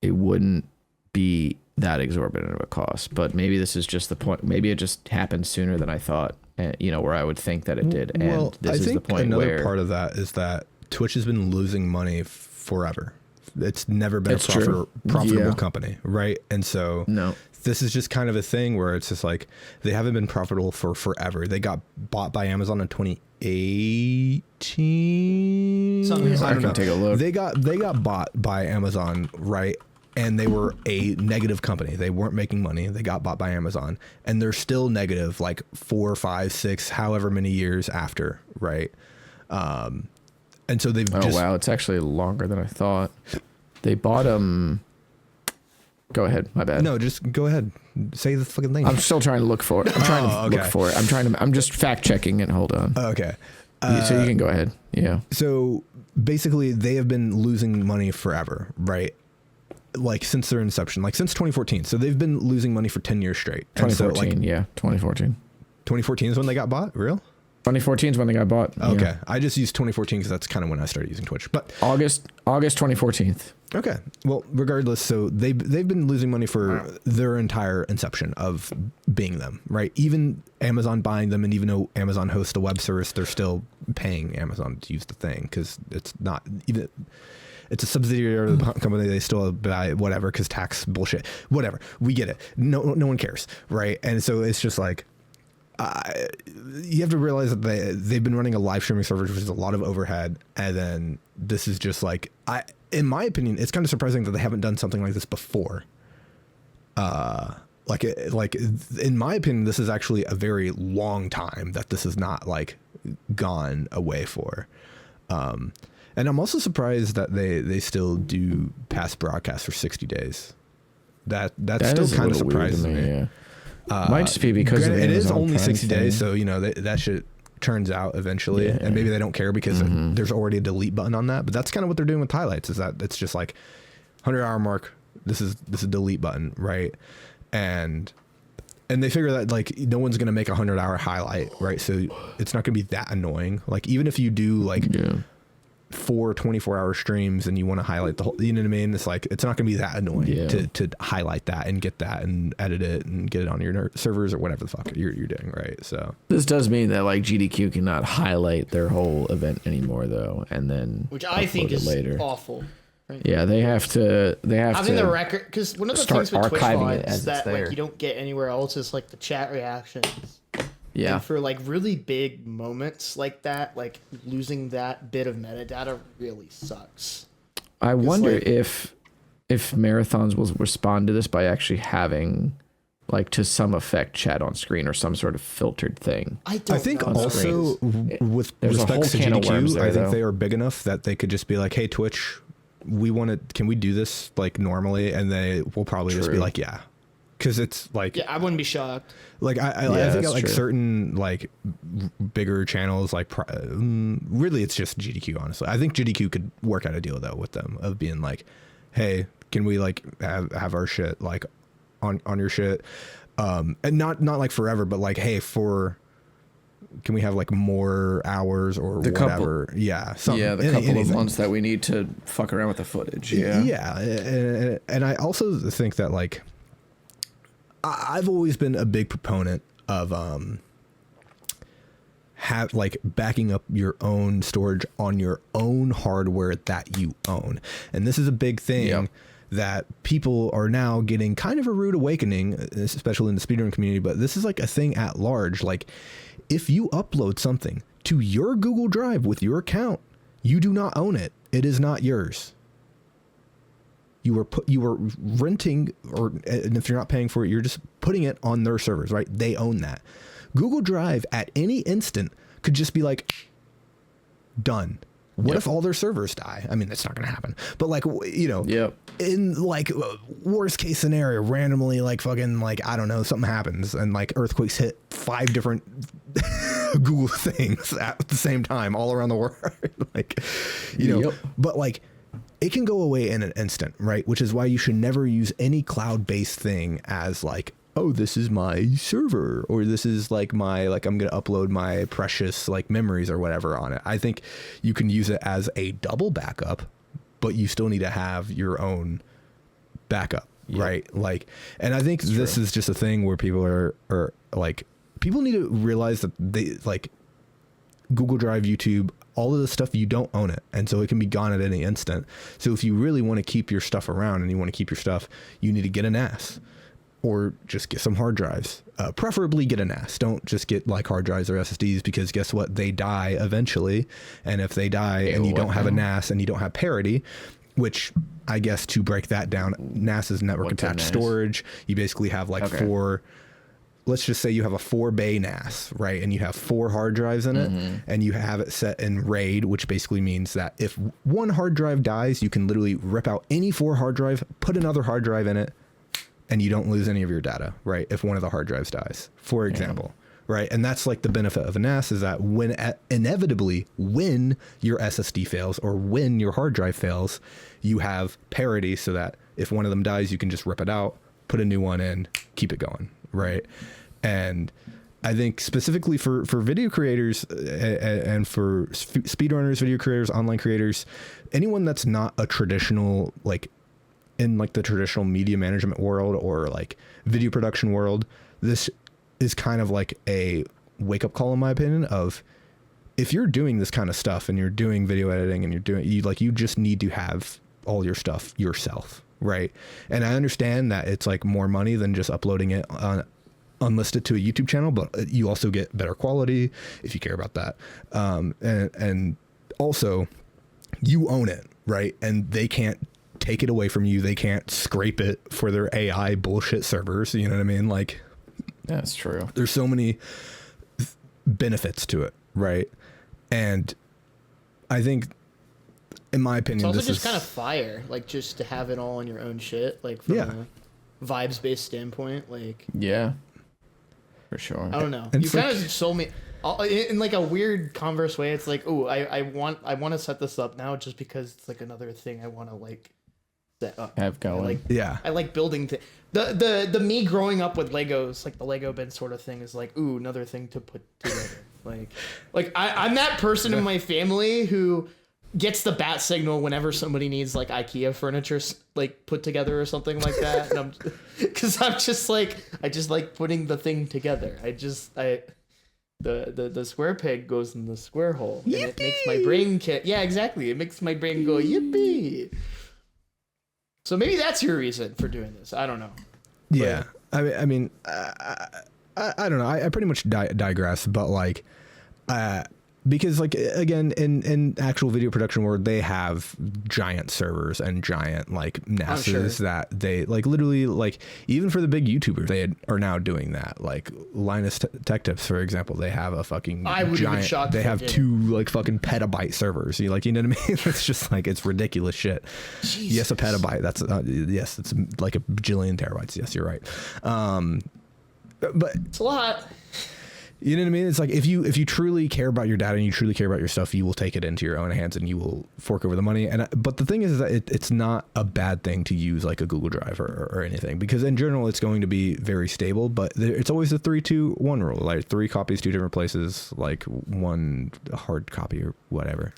it wouldn't be that exorbitant of a cost. But maybe this is just the point. Maybe it just happened sooner than I thought, you know, where I would think that it did. Well, And this I is think the point another where part of that is that Twitch has been losing money forever. It's never been It's a true. profitable Yeah. company, right? And so no. this is just kind of a thing where it's just like they haven't been profitable for forever. They got bought by Amazon in 2018. Something like I don't that. know. Take a look. They got bought by Amazon, right? And they were a negative company. They weren't making money. They got bought by Amazon, and they're still negative, like 4, 5, 6, however many years after, right? And so they've Oh, wow. It's actually longer than I thought. They bought them. Go ahead. My bad. No, just go ahead. Say the fucking thing. I'm still trying to look for it. I'm trying to look for it. I'm just fact checking it. Hold on. Okay. So you can go ahead. Yeah. So basically, they have been losing money forever, right? Like since their inception, like since 2014. So they've been losing money for 10 years straight. And so, 2014. like, Yeah. 2014. 2014 is when they got bought? Real? 2014 is when they got bought. Okay. Yeah. I just used 2014 because that's kind of when I started using Twitch. But August 2014. okay. Well, regardless, so they've been losing money for their entire inception of being them, right? Even Amazon buying them, and even though Amazon hosts a web service, they're still paying Amazon to use the thing because it's not even. It's a subsidiary of the company. They still buy whatever because tax bullshit. Whatever. We get it. No one cares, right? And so it's just like you have to realize that they've been running a live streaming server, which is a lot of overhead, and then this is just like in my opinion, it's kind of surprising that they haven't done something like this before. Like in my opinion, this is actually a very long time that this is not like gone away for. And I'm also surprised that they still do past broadcasts for 60 days. That's still kind of surprising me. Yeah. Might just be because Granted, of it is Amazon only Prime 60 days, thing. so you know that shit turns out eventually, Yeah. and maybe they don't care because there's already a delete button on that. But that's kind of what they're doing with highlights. Is that it's just like 100-hour mark. This is delete button, right? And they figure that like no one's gonna make a 100-hour highlight, right? So it's not gonna be that annoying. Like even if you do like 4 24-hour streams and you want to highlight the whole, you know what I mean? It's like it's not gonna be that annoying to highlight that and get that and edit it and get it on your servers or whatever the fuck you're doing, right? So This does mean that like GDQ cannot highlight their whole event anymore, though, and then Which I think upload it is later. awful. Right? Yeah, they have to. Having the record, because one of the start things with Twitch archiving it VODs as that it's there. like you don't get anywhere else is like the chat reactions. Yeah. And for like really big moments like that, like losing that bit of metadata really sucks. I wonder like- if marathons will respond to this by actually having like to some effect chat on screen or some sort of filtered thing. I think know. also with There's a respect whole to can of GDQ, worms there, I think though. they are big enough that they could just be like, hey, Twitch, can we do this like normally? And they will probably just be True. like, yeah. Because it's like, Yeah, I wouldn't be shocked. like I think that's like true. certain like bigger channels, like really it's just GDQ, honestly. I think GDQ could work out a deal though with them of being like, hey, can we like have our shit like on your shit? And not like forever, but like, hey, can we have like more hours or whatever? Yeah. Something, Yeah, the couple anything. of months that we need to fuck around with the footage. Yeah. Yeah. And I also think that like, I've always been a big proponent of have like backing up your own storage on your own hardware that you own. And this is a big thing that people are now getting kind of a rude awakening, especially in the speedrun community, but this is like a thing at large. Like if you upload something to your Google Drive with your account, you do not own it. It is not yours. you were renting, and if you're not paying for it, you're just putting it on their servers, right? They own that. Google Drive at any instant could just be like, done. What if all their servers die? I mean, it's not going to happen. But like, you know, in like worst case scenario, randomly, like fucking, like, I don't know, something happens and like earthquakes hit 5 different Google things at the same time all around the world. Like, you know, but like it can go away in an instant, right? Which is why you should never use any cloud-based thing as like, oh, this is my server, or this is like my, like, I'm going to upload my precious like memories or whatever on it. I think you can use it as a double backup, but you still need to have your own backup, right? Like, and I think this is just a thing where people are like, people need to realize that they like Google Drive, YouTube, all of this stuff, you don't own it. And so it can be gone at any instant. So if you really want to keep your stuff around and you want to keep your stuff, you need to get an NAS. Or just get some hard drives. Preferably get a NAS. Don't just get like hard drives or SSDs, because guess what? They die eventually. And if they die and you don't have a NAS and you don't have parity, which I guess to break that down, NAS is network attached storage. You basically have like 4, let's just say you have a 4-bay NAS, right? And you have 4 hard drives in it, and you have it set in RAID, which basically means that if one hard drive dies, you can literally rip out any 4 hard drive, put another hard drive in it, and you don't lose any of your data, right? If one of the hard drives dies, for example, right? And that's like the benefit of a NAS, is that when inevitably when your SSD fails or when your hard drive fails, you have parity, so that if one of them dies, you can just rip it out, put a new one in, keep it going, right? And I think specifically for video creators and for speedrunners, video creators, online creators, anyone that's not a traditional, like, in like the traditional media management world or like video production world, this is kind of like a wake up call, in my opinion, of if you're doing this kind of stuff and you're doing video editing and you just need to have all your stuff yourself, right? And I understand that it's like more money than just uploading it unlisted to a YouTube channel, but you also get better quality if you care about that. And also you own it, right? And they can't take it away from you. They can't scrape it for their AI bullshit servers. You know what I mean? Like, that's true. There's so many benefits to it, right? And I think, in my opinion, it's also this just kind of fire, like just to have it all on your own shit, like from a vibes-based standpoint, like for sure. I don't know. And You kind of sold me in like a weird converse way. It's like, oh, I want to set this up now just because it's like another thing I want to like set up. Have going. I like building the me growing up with Legos, like the Lego bin sort of thing, is like, ooh, another thing to put together. I'm that person in my family who gets the bat signal whenever somebody needs like IKEA furniture like put together or something like that, and I just like putting the thing together. The square peg goes in the square hole, and it makes my brain it makes my brain go yippee. So maybe that's your reason for doing this. I don't know. Yeah, but, I mean, I don't know. I pretty much digress, but like, because like, again, in actual video production world, they have giant servers and giant like NASs that they like literally, like, even for the big YouTubers, they are now doing that. Like Linus Tech Tips, for example, they have a fucking giant, they have 2 like fucking petabyte servers. You know what I mean? It's just like, it's ridiculous shit. Jesus. Yes, a petabyte. That's yes, it's like a bajillion terabytes. Yes, you're right. But it's a lot. You know what I mean? It's like, if you truly care about your data and you truly care about your stuff, you will take it into your own hands and you will fork over the money. But the thing is that it's not a bad thing to use like a Google Drive or anything, because in general it's going to be very stable. But it's always the 3-2-1 rule, like 3 copies, 2 different places, like 1 hard copy or whatever.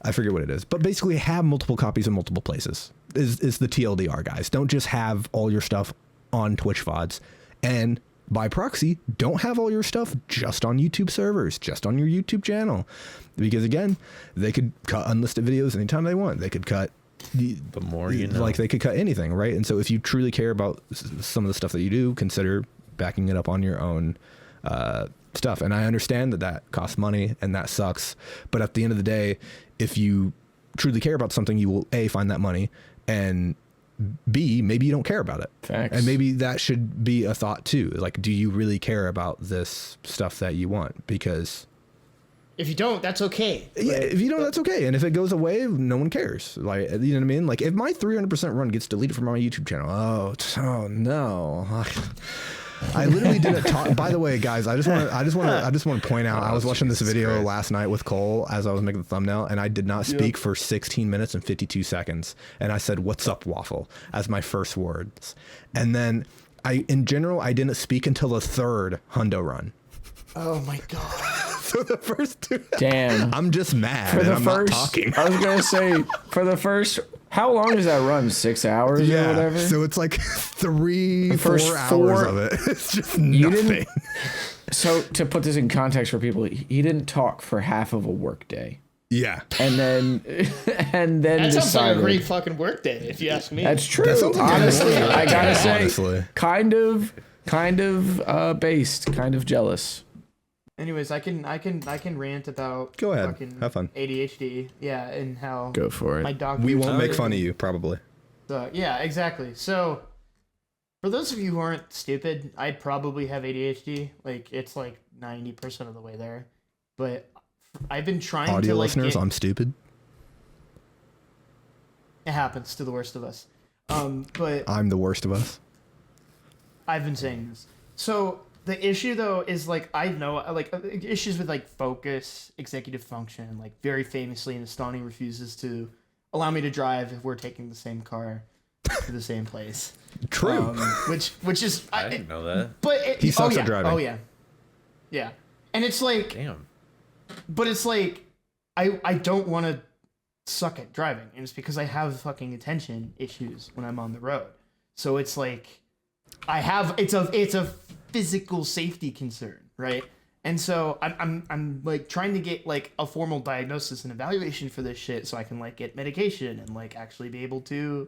I forget what it is, but basically have multiple copies in multiple places is the TLDR, guys. Don't just have all your stuff on Twitch VODs, and by proxy, don't have all your stuff just on YouTube servers, just on your YouTube channel. Because again, they could cut unlisted videos anytime they want. They could cut the more, you know, like they could cut anything, right? And so if you truly care about some of the stuff that you do, consider backing it up on your own stuff. And I understand that costs money and that sucks. But at the end of the day, if you truly care about something, you will find that money, and B, maybe you don't care about it. Facts. And maybe that should be a thought too. Like, do you really care about this stuff that you want? Because if you don't, that's okay. yeah, if you don't, that's okay. And if it goes away, no one cares. Like, you know what I mean? Like, if my 300% run gets deleted from my YouTube channel, oh no. I literally didn't talk. By the way, guys, I just want to point out, I was watching this video last night with Cole as I was making the thumbnail, and I did not speak for 16 minutes and 52 seconds. And I said, "What's up, waffle?" as my first words. And then in general, I didn't speak until the third hundo run. Oh my God. So the first two. Damn. I'm just mad For and the I'm first, not talking. I was gonna say for the first. How long does that run? 6 hours or whatever? So it's like 3-4 first hours of it. It's just You nothing. didn't. So to put this in context for people, he didn't talk for half of a work day, Yeah. and then That sounds like decided. a great fucking work day, if you ask me. That's true. That sounds like a Honestly, good I gotta work day, say, honestly. kind of based, kind of jealous. Anyways, I can rant about Go ahead. fucking Have fun. ADHD. Yeah, and how Go for my it. doctor. We won't make fun of you, probably. Yeah, exactly. So, for those of you who aren't stupid, I probably have ADHD. Like, it's like 90% of the way there. But I've been trying Audio to like listeners, I'm stupid. It happens to the worst of us. But I'm the worst of us. I've been saying this. So the issue though is like I know like issues with like focus, executive function. Like very famously, Nestani refuses to allow me to drive if we're taking the same car to the same place. True. Which is I didn't know that. But He sucks yeah. at driving. Oh yeah, yeah. And it's like, Damn. but it's like I don't want to suck at driving, and it's because I have fucking attention issues when I'm on the road. So it's like it's a physical safety concern, right? And so I'm like trying to get like a formal diagnosis and evaluation for this shit so I can like get medication and like actually be able to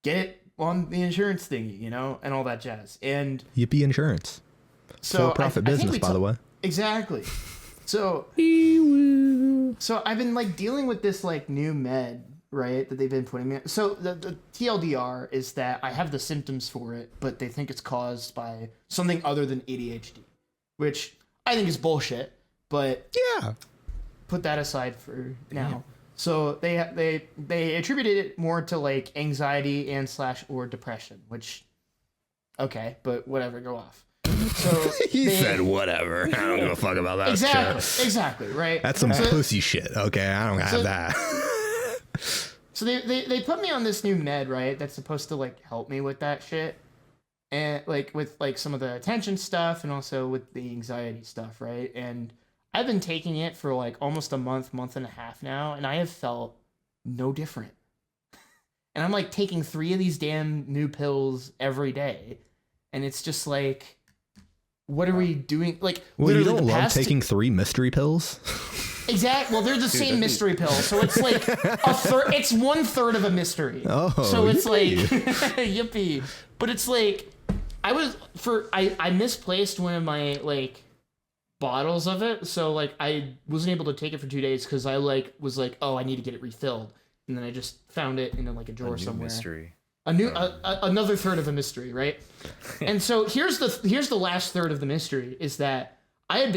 get it on the insurance thingy, you know, and all that jazz. And Yippee insurance. so For-profit I think business, by the way. Exactly. So I've been like dealing with this like new med, right, that they've been putting me on. So the TLDR is that I have the symptoms for it, but they think it's caused by something other than ADHD, which I think is bullshit, but Yeah. put that aside for now. So they attributed it more to like anxiety and / or depression, which okay, but whatever, go off. So He said whatever. I don't give a fuck about that shit. exactly, right? That's some pussy shit. Okay, I don't have that. So they put me on this new med, right? That's supposed to like help me with that shit. And like with like some of the attention stuff and also with the anxiety stuff, right? And I've been taking it for like almost a month and a half now, and I have felt no different. And I'm like taking 3 of these damn new pills every day. And it's just like, what are we doing? Like, Well, you literally don't the love past taking 3 mystery pills? Exactly. Well, they're the same mystery pill, so it's like a third. It's 1/3 of a mystery. Oh, so it's yippee. like yippee. But it's like I misplaced one of my like bottles of it, so like I wasn't able to take it for 2 days because I like was like, oh, I need to get it refilled, and then I just found it in like a drawer somewhere. Mystery. Another third of a mystery, right? And so here's the last third of the mystery is that I had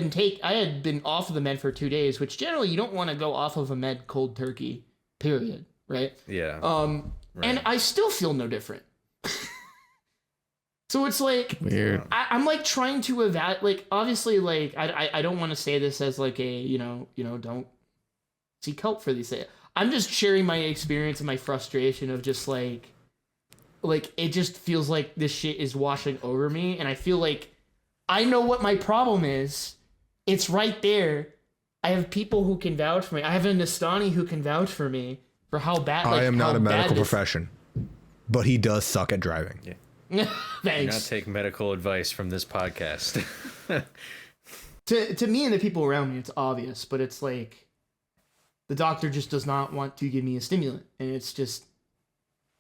been off of the med for 2 days, which generally you don't want to go off of a med cold turkey, period, right? Yeah. Right. And I still feel no different. So it's like Weird. I'm like trying to evaluate. Like obviously, like I don't want to say this as like a you know don't seek help for these things. I'm just sharing my experience and my frustration of just like it just feels like this shit is washing over me, and I feel like I know what my problem is. It's right there. I have people who can vouch for me. I have a Nestani who can vouch for me for how bad. Like, I am not how a medical bad this- profession, but he does suck at driving. Yeah. Thanks. Do not take medical advice from this podcast. To me and the people around me, it's obvious, but it's like the doctor just does not want to give me a stimulant, and it's just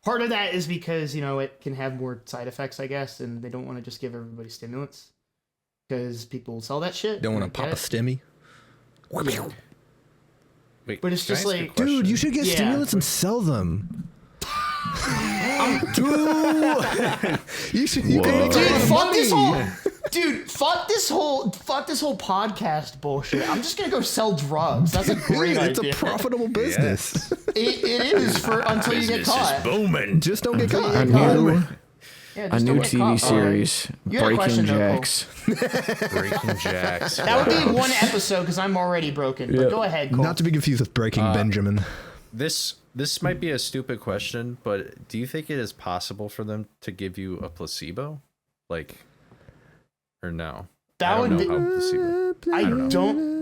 part of that is because it can have more side effects, I guess, and they don't want to just give everybody stimulants because people sell that shit. Don't want to pop a stimmy? Yeah. Wait, But it's can I just ask a like, Dude, question? you should get Yeah. stimulants and sell them. You should. You can make Dude, a lot of money. fuck this whole podcast bullshit. I'm just gonna go sell drugs. That's a great It's idea. a profitable business. It is for until you get caught. booming. Just don't get Until caught. you get caught. new Yeah, a just new don't get TV caught. series, You had a question, Breaking though, Jacks. Breaking Jacks. That would be one episode because I'm already broken. But Yeah. go ahead, Cole. Not to be confused with Breaking Benjamin. This might be a stupid question, but do you think it is possible for them to give you a placebo, like, or no? That I don't would be. know how placebo. I don't.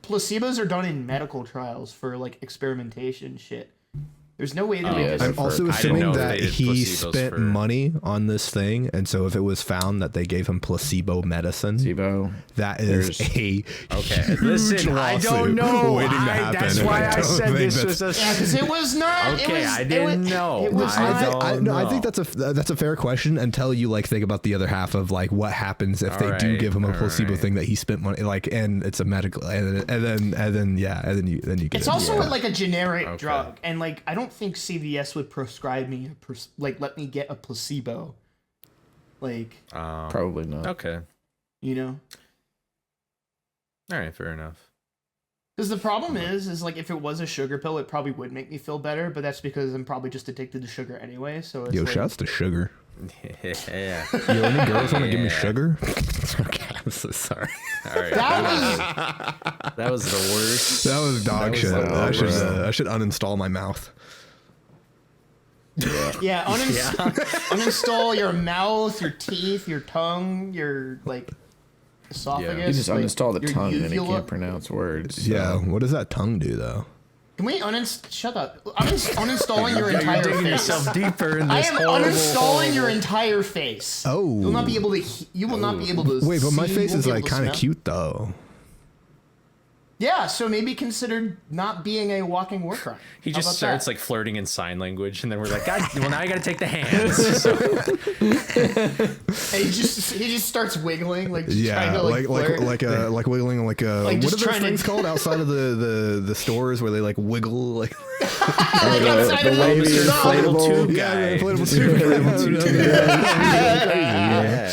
Placebos are done in medical trials for like experimentation shit. There's no way that we yeah, just. I'm also I didn't assuming know if that they did he placebos spent for- money on this thing, and so if it was found that they gave him placebo medicine, Sibo. that is a Okay, huge listen, I don't lawsuit know. waiting to happen. That's and why I don't said think this that's- was a. Yeah, because it was not. Okay, it was, I didn't know. It was I not. don't I know. think that's a fair question until you like think about the other half of like what happens if they do Alright, give him a placebo alright. thing that he spent money like, and it's a medical and then you get It's it. also like a generic Okay. drug, and like I don't think CVS would prescribe me let me get a placebo. Like, Probably not. Okay. you know, All right. Fair enough. because the problem is like if it was a sugar pill, it probably would make me feel better, but that's because I'm probably just addicted to sugar anyway. So it's Yo, like, shouts to sugar. Yeah. Yo, any girls want to give me Yeah. sugar? Okay, I'm so sorry. All right. That was the worst. That was dog was shit. the I should uninstall my mouth. yeah, uninstall your mouth, your teeth, your tongue, your like esophagus. You just like, uninstall the your tongue and it uvula. can't pronounce words. Yeah, what does that tongue do though? Can we shut up? Uninstalling your entire digging face. yourself deeper in I this am horrible uninstalling hole. your entire face. Oh. You will not be able to. You will not be able to. Wait, but my see, face you won't is be like able to kind of smell. cute though. Yeah, so maybe consider not being a walking war crime. He How just about starts that? like flirting in sign language, and then we're like, God, well now I got to take the hands. So, And he just starts wiggling, like just trying Yeah, to like flirt. like wiggling like a Like, what just are those trying to- things called outside of the stores where they like wiggle like outside of the wavy store. inflatable tube yeah, guy. inflatable tube. Yeah.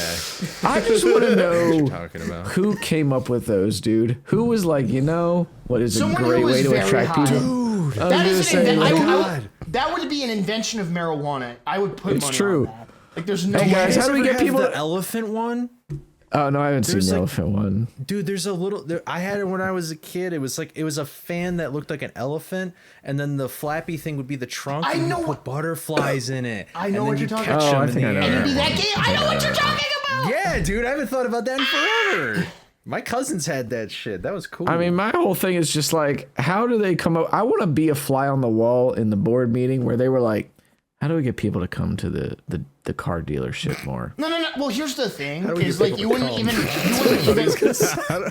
I just want to know Talking about. who came up with those, dude. Who was like, what is Someone a who great was way to very attract high. people? That is an like, that would be an invention of marijuana. I would put It's money true. on that. Like, there's no Hey, guys, way. how do we get people? the elephant one? Oh no, I haven't seen There's, the like- elephant one. Dude, there's a little. I had it when I was a kid. It was a fan that looked like an elephant, and then the flappy thing would be the trunk. I and you know put what- butterflies in it. I know and what then you're you talking catch about. Oh, them I in think the I know air. It'd be that game. I know what you're talking about. Yeah, dude, I haven't thought about that in forever. My cousins had that shit. That was cool. I mean, my whole thing is just like, how do they come up? I want to be a fly on the wall in the board meeting where they were like, how do we get people to come to the car dealership more? No. Well, here's the thing: do we is get like people you to wouldn't come? even.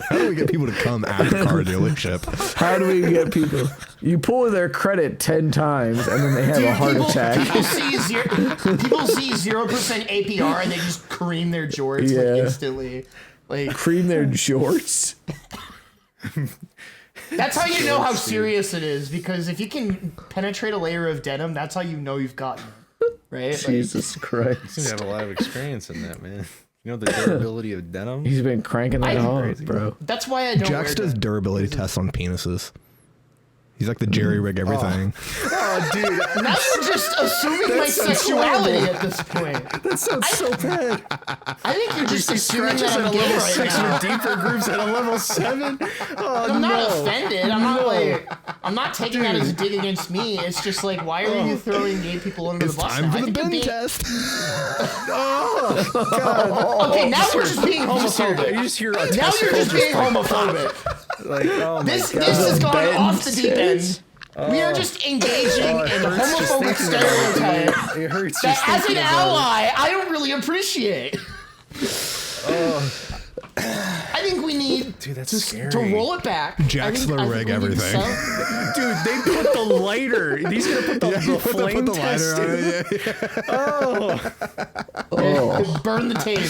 How do we get people to come at the car dealership? How do we get people? You pull their credit 10 times and then they have a heart attack. People see 0% APR and they just cream their jorts Yeah. like instantly. Like Cream their jorts. that's how you know how serious it is, because if you can penetrate a layer of denim, that's how you know you've gotten it, right? Like, Jesus You Christ. seem to have a lot of experience in that, man. You know the durability of denim? He's been cranking that I- hard, bro. that's why I don't. Jax wear does denim. durability tests on penises. He's like the jerry rig everything. Oh, dude. Now you're just assuming my sexuality at this point. That sounds so bad. I think you're just assuming Scratches that at I'm a gay level right 6 now. with deeper grooves at a level 7. Oh, I'm no. not offended. I'm not like. I'm not taking that as a dig against me. It's just like, why are you throwing gay people under It's the bus? time now? for I the think you're bin being- test. Okay, now we're just being You homophobic. just hear a Now you're testicle just being like, homophobic. like, oh my This God. has gone Ben off the deep end. says- We are just engaging in hurts just homophobic thinking about stereotype It hurts that, just as an thinking about it. ally, I don't really appreciate. I think we need Dude, that's to scary. roll it back. Jaxler rig we need everything. Dude, they put the lighter. He's gonna put the flame Put the lighter test. on it. Yeah. burn the tape.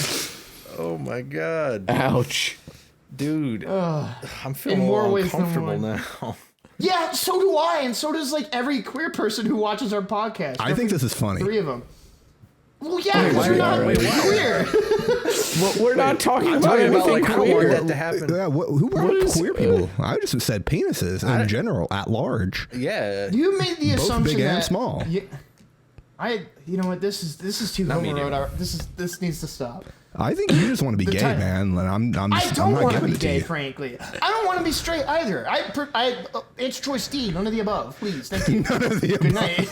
Oh my God. Ouch. Dude. I'm feeling In a more little ways than uncomfortable one. now. Yeah, so do I, and so does like every queer person who watches our podcast. I think this is funny. 3 of them. Well, yeah, because you're not queer. Well, we're not talking about anything like, I don't want queer. that to happen. Yeah, who brought up queer people? I just said penises in general, at large. Yeah. You made the Both assumption big that and small. You know what? This is too Not homo medium. road. This needs to stop. I think you just want to be gay, time- man. And I'm I just, I'm don't not want to giving be it to gay, you. frankly. I don't want to be straight either. It's choice D. None of the above, please. Thank you. None of the Good night.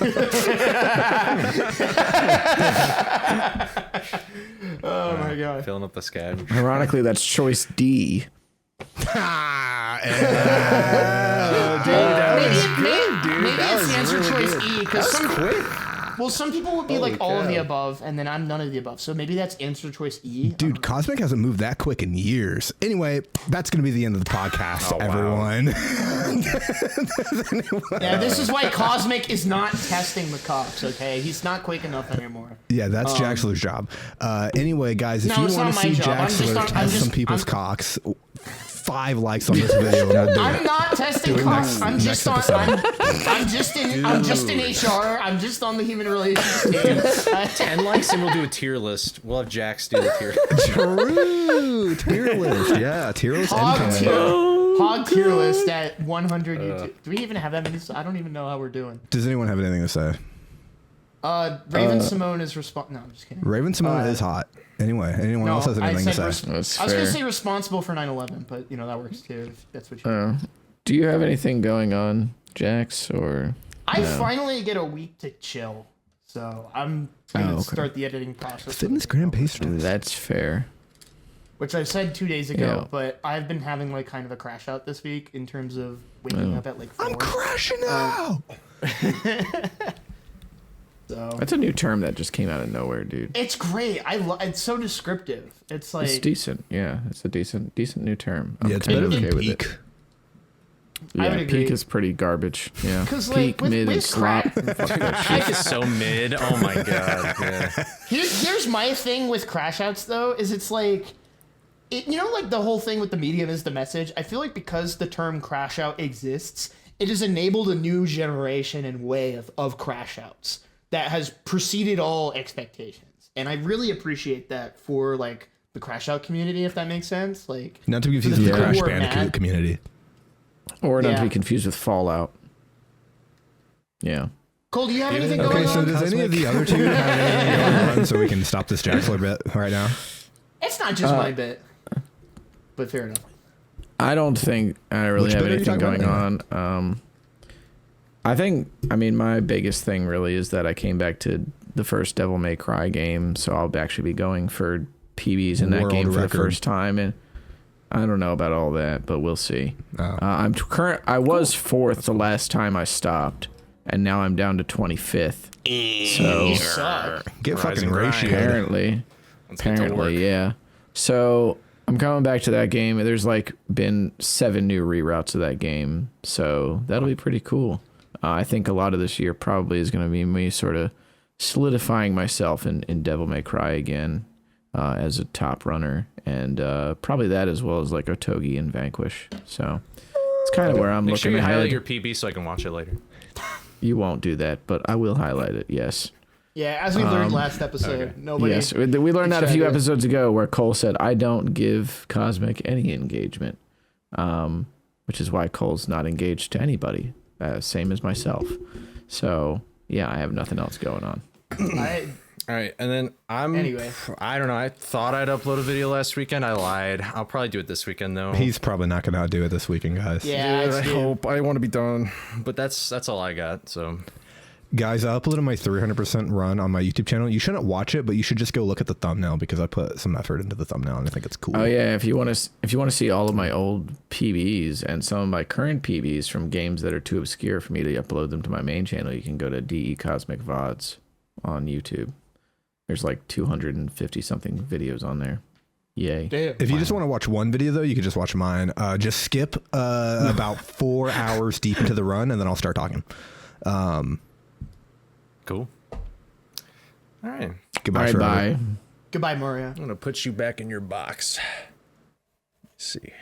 Oh my god. Filling up the scab. Ironically, that's choice D. Maybe it's the answer choice E because some people would be like all of the above, and then I'm none of the above. So maybe that's answer choice E. Dude, Cosmic hasn't moved that quick in years. Anyway, that's going to be the end of the podcast, wow. everyone. Yeah, this is why Cosmic is not testing the cocks. Okay, he's not quick enough anymore. Yeah, that's Jaxler's job. Anyway, guys, if No, you it's want to not see my job. Jaxler test some people's cocks, 5 likes on this video. And we'll do I'm it. not testing cocks. I'm just on. I'm just in HR. I'm just on the human relations team. 10 likes and we'll do a tier list. We'll have Jax do the tier. True. Tier list. Yeah, tier list. Hog tier list at 100 YouTube. Do we even have that many? I don't even know how we're doing. Does anyone have anything to say? Raven Simone is No, I'm just kidding. Raven Simone is hot. Anyway, anyone else has anything to say? That's I was fair. going to say responsible for 9/11, but that works too. If that's what you. Do you have anything going on, Jax, or? I finally get a week to chill, so I'm going to start the editing process. Fitness Grand Pastry. That's fair. Which I said 2 days ago, Yeah. but I've been having like kind of a crash out this week in terms of waking up at like 4. I'm crashing out. So That's a new term that just came out of nowhere, dude. it's great. It's so descriptive. It's like It's decent. Yeah, it's a decent new term. Yeah, it's kinda better than with peak. it. I Yeah, would agree. peak is pretty garbage. Yeah, 'Cause, like, peak, with- mid, with and slop. Peak is so mid. Oh my god. Yeah. Here's my thing with crash outs though, is it's like like the whole thing with the medium is the message. I feel like because the term crash out exists, it has enabled a new generation and way of crash outs that has preceded all expectations. And I really appreciate that for like the crash out community, if that makes sense. Like Not to be for confused the with the people Crash who are Bandicoot mad- community. Or not to Yeah. be confused with Fallout. Yeah. Cole, do you have anything Okay, going so on? does any of the other two have anything going on so we can stop this Jaxler bit right now? It's not just my bit, but fair enough. I don't think I really Which have bit are you anything talking going about on. I mean, my biggest thing really is that I came back to the first Devil May Cry game, so I'll actually be going for PBs in that World game for record. the first time, and I don't know about all that, but we'll see. Oh. I was 4th the last time I stopped, and now I'm down to 25th. You So suck. Get Rise fucking and grind. ratioed. Let's get to work. apparently, yeah. So I'm coming back to that game. There's like been 7 new reroutes of that game, so that'll be pretty cool. I think a lot of this year probably is going to be me sort of solidifying myself in Devil May Cry again as a top runner, and probably that as well as like Otogi and Vanquish. So it's kind of where I'm Make sure looking you highlight ahead. your PB so I can watch it later. You won't do that, but I will highlight it. Yes. Yeah, as we learned last episode, nobody. Yes, we learned that a few excited. episodes ago where Cole said, I don't give Cosmic any engagement, which is why Cole's not engaged to anybody, same as myself. So, yeah, I have nothing else going on. All right, and then Anyway. I don't know. I thought I'd upload a video last weekend. I lied. I'll probably do it this weekend though. He's probably not going to do it this weekend, guys. Yeah, I it's you. hope. I want to be done, but that's all I got. So Guys, I uploaded my 300% run on my YouTube channel. You shouldn't watch it, but you should just go look at the thumbnail because I put some effort into the thumbnail and I think it's cool. Oh yeah, if you want to see all of my old PBs and some of my current PBs from games that are too obscure for me to upload them to my main channel, you can go to DECosmic VODs on YouTube. There's like 250 something videos on there. Yay. Damn. If you just want to watch one video, though, you could just watch mine. Just skip about 4 hours deep into the run, and then I'll start talking. cool. All right, Goodbye, All right, forever. bye. Goodbye, Mario. I'm gonna put you back in your box. Let's see.